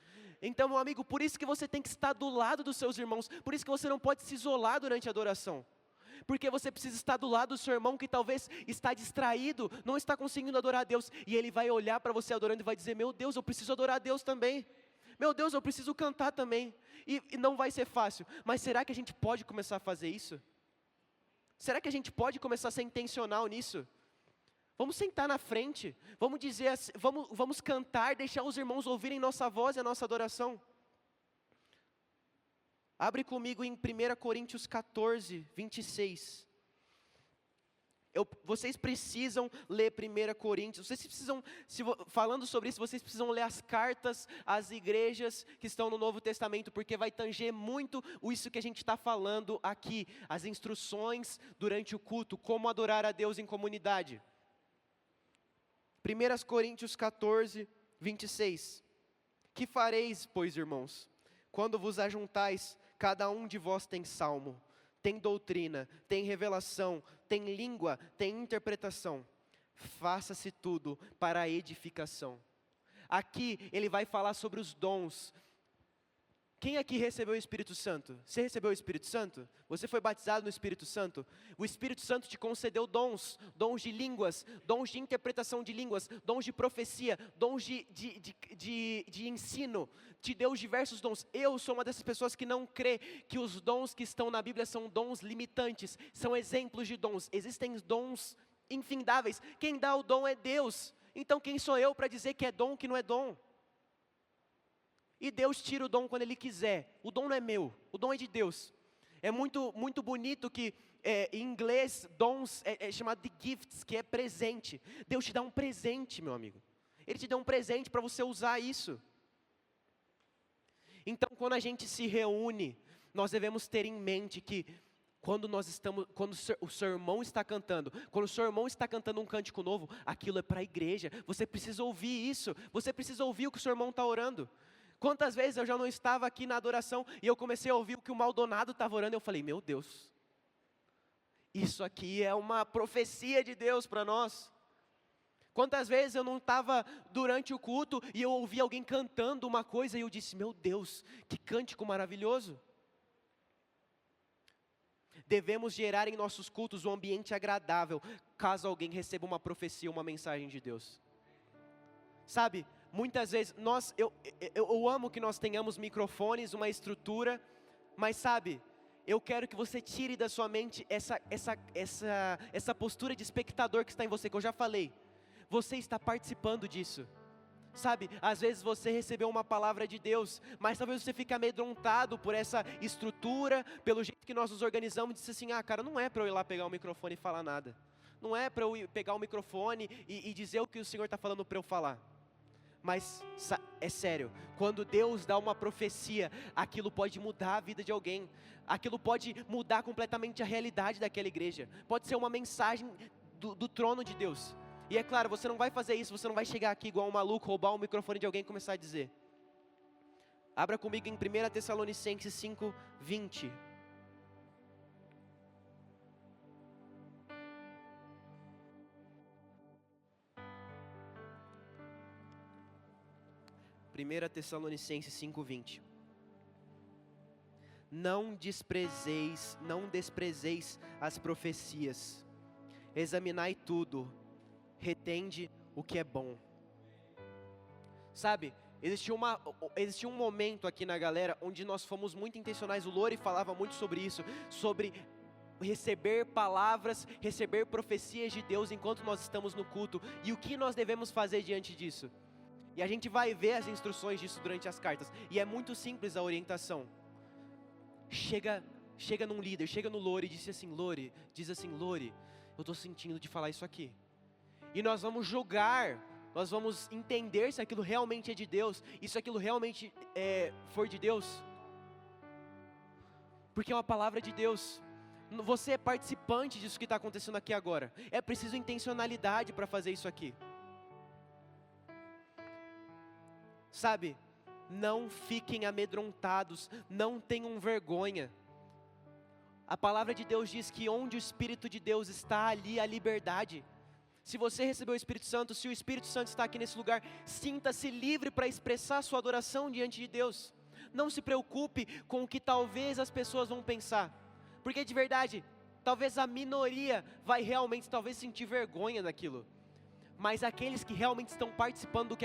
Então, meu amigo, por isso que você tem que estar do lado dos seus irmãos, por isso que você não pode se isolar durante a adoração. Porque você precisa estar do lado do seu irmão que talvez está distraído, não está conseguindo adorar a Deus, e ele vai olhar para você adorando e vai dizer, meu Deus, eu preciso adorar a Deus também. Meu Deus, eu preciso cantar também. E não vai ser fácil. Mas será que a gente pode começar a fazer isso? Será que a gente pode começar a ser intencional nisso? Vamos sentar na frente. Vamos dizer assim, vamos cantar, deixar os irmãos ouvirem nossa voz e a nossa adoração. Abre comigo em 1 Coríntios 14, 26. Vocês precisam ler 1 Coríntios, vocês precisam, falando sobre isso, vocês precisam ler as cartas às igrejas que estão no Novo Testamento, porque vai tanger muito isso que a gente está falando aqui, as instruções durante o culto, como adorar a Deus em comunidade. 1 Coríntios 14, 26. Que fareis, pois, irmãos, quando vos ajuntais, cada um de vós tem salmo, tem doutrina, tem revelação, tem língua, tem interpretação. Faça-se tudo para a edificação. Aqui ele vai falar sobre os dons. Quem aqui recebeu o Espírito Santo? Você recebeu o Espírito Santo? Você foi batizado no Espírito Santo? O Espírito Santo te concedeu dons, dons de línguas, dons de interpretação de línguas, dons de profecia, dons de ensino, te deu diversos dons. Eu sou uma dessas pessoas que não crê que os dons que estão na Bíblia são dons limitantes, são exemplos de dons. Existem dons infindáveis, quem dá o dom é Deus, então quem sou eu para dizer que é dom, que não é dom? E Deus tira o dom quando Ele quiser. O dom não é meu, o dom é de Deus. É muito, muito bonito que em inglês dons é chamado de gifts, que é presente. Deus te dá um presente, meu amigo. Ele te dá um presente para você usar isso. Então quando a gente se reúne, nós devemos ter em mente que quando o seu irmão está cantando, quando o seu irmão está cantando um cântico novo, aquilo é para a igreja. Você precisa ouvir isso, você precisa ouvir o que o seu irmão está orando. Quantas vezes eu já não estava aqui na adoração e eu comecei a ouvir o que o Maldonado estava orando e eu falei, meu Deus, isso aqui é uma profecia de Deus para nós. Quantas vezes eu não estava durante o culto e eu ouvi alguém cantando uma coisa e eu disse, meu Deus, que cântico maravilhoso. Devemos gerar em nossos cultos um ambiente agradável, caso alguém receba uma profecia, uma mensagem de Deus. Sabe, muitas vezes, eu amo que nós tenhamos microfones, uma estrutura, mas sabe, eu quero que você tire da sua mente essa postura de espectador que está em você, que eu já falei. Você está participando disso. Sabe, às vezes você recebeu uma palavra de Deus, mas talvez você fique amedrontado por essa estrutura, pelo jeito que nós nos organizamos, e disse assim, cara, não é para eu ir lá pegar o microfone e falar nada. Não é para eu ir pegar o microfone e dizer o que o Senhor está falando para eu falar. Mas é sério, quando Deus dá uma profecia, aquilo pode mudar a vida de alguém. Aquilo pode mudar completamente a realidade daquela igreja. Pode ser uma mensagem do trono de Deus. E é claro, você não vai fazer isso, você não vai chegar aqui igual um maluco, roubar o microfone de alguém e começar a dizer. Abra comigo em 1 Tessalonicenses 5, 20. Primeira Tessalonicenses 5:20. Não desprezeis as profecias. Examinai tudo, retende o que é bom. Sabe, existiu um momento aqui na galera onde nós fomos muito intencionais. O Lori falava muito sobre isso, sobre receber palavras, receber profecias de Deus enquanto nós estamos no culto. E o que nós devemos fazer diante disso? E a gente vai ver as instruções disso durante as cartas. E é muito simples a orientação. Chega num líder, chega no Lori e diz assim, Lori, eu estou sentindo de falar isso aqui. E nós vamos julgar, nós vamos entender se aquilo realmente é de Deus, e se aquilo realmente for de Deus. Porque é uma palavra de Deus. Você é participante disso que está acontecendo aqui agora. É preciso intencionalidade para fazer isso aqui. Sabe, não fiquem amedrontados, não tenham vergonha. A palavra de Deus diz que onde o Espírito de Deus está, ali há liberdade. Se você recebeu o Espírito Santo, se o Espírito Santo está aqui nesse lugar, sinta-se livre para expressar sua adoração diante de Deus. Não se preocupe com o que talvez as pessoas vão pensar, porque de verdade, talvez a minoria vai realmente talvez sentir vergonha daquilo. Mas aqueles que realmente estão participando do que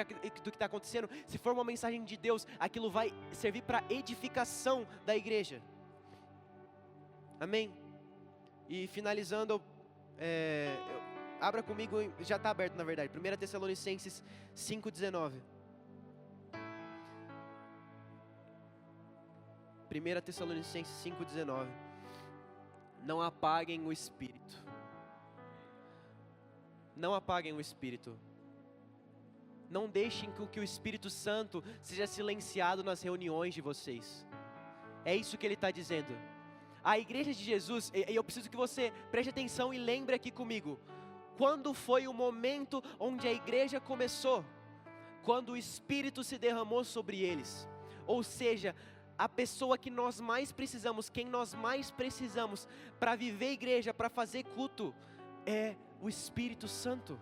está acontecendo, se for uma mensagem de Deus, aquilo vai servir para edificação da igreja. Amém? E finalizando, abra comigo, já está aberto na verdade, 1 Tessalonicenses 5,19. 1 Tessalonicenses 5,19. Não apaguem o Espírito. Não apaguem o Espírito. Não deixem que o Espírito Santo seja silenciado nas reuniões de vocês. É isso que ele está dizendo. A igreja de Jesus, e eu preciso que você preste atenção e lembre aqui comigo. Quando foi o momento onde a igreja começou? Quando o Espírito se derramou sobre eles. Ou seja, a pessoa que nós mais precisamos, quem nós mais precisamos para viver igreja, para fazer culto, é o Espírito Santo.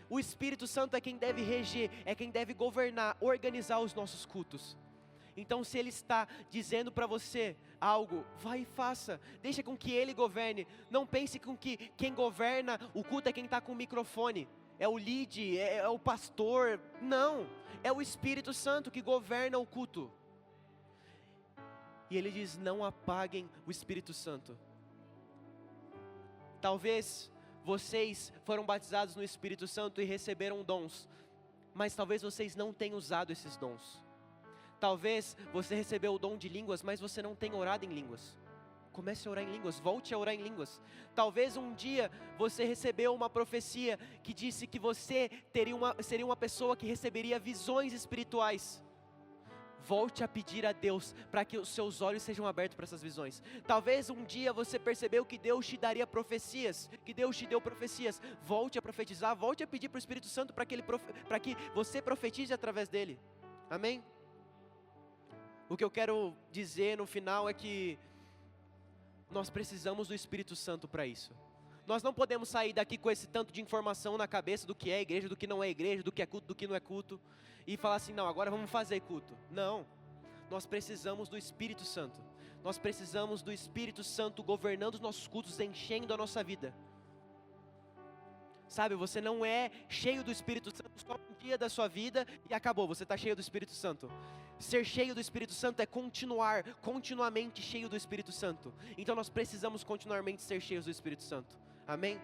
O Espírito Santo é quem deve reger, é quem deve governar, organizar os nossos cultos. Então, se Ele está dizendo para você algo, vai e faça, deixa com que Ele governe. Não pense com que quem governa o culto é quem está com o microfone, é o lead, é o pastor. Não, é o Espírito Santo que governa o culto. E Ele diz, não apaguem o Espírito Santo. Talvez vocês foram batizados no Espírito Santo e receberam dons, mas talvez vocês não tenham usado esses dons. Talvez você recebeu o dom de línguas, mas você não tenha orado em línguas. Comece a orar em línguas, volte a orar em línguas. Talvez um dia você recebeu uma profecia que disse que você seria uma pessoa que receberia visões espirituais. Volte a pedir a Deus para que os seus olhos sejam abertos para essas visões. Talvez um dia você percebeu que Deus te daria profecias, que Deus te deu profecias. Volte a profetizar, volte a pedir para o Espírito Santo para que você profetize através dele. Amém? O que eu quero dizer no final é que nós precisamos do Espírito Santo para isso. Nós não podemos sair daqui com esse tanto de informação na cabeça do que é igreja, do que não é igreja, do que é culto, do que não é culto, e falar assim, não, agora vamos fazer culto. Não, nós precisamos do Espírito Santo. Nós precisamos do Espírito Santo governando os nossos cultos, enchendo a nossa vida. Sabe, você não é cheio do Espírito Santo só um dia da sua vida e acabou, você está cheio do Espírito Santo. Ser cheio do Espírito Santo é continuamente cheio do Espírito Santo. Então nós precisamos continuamente ser cheios do Espírito Santo. Amém?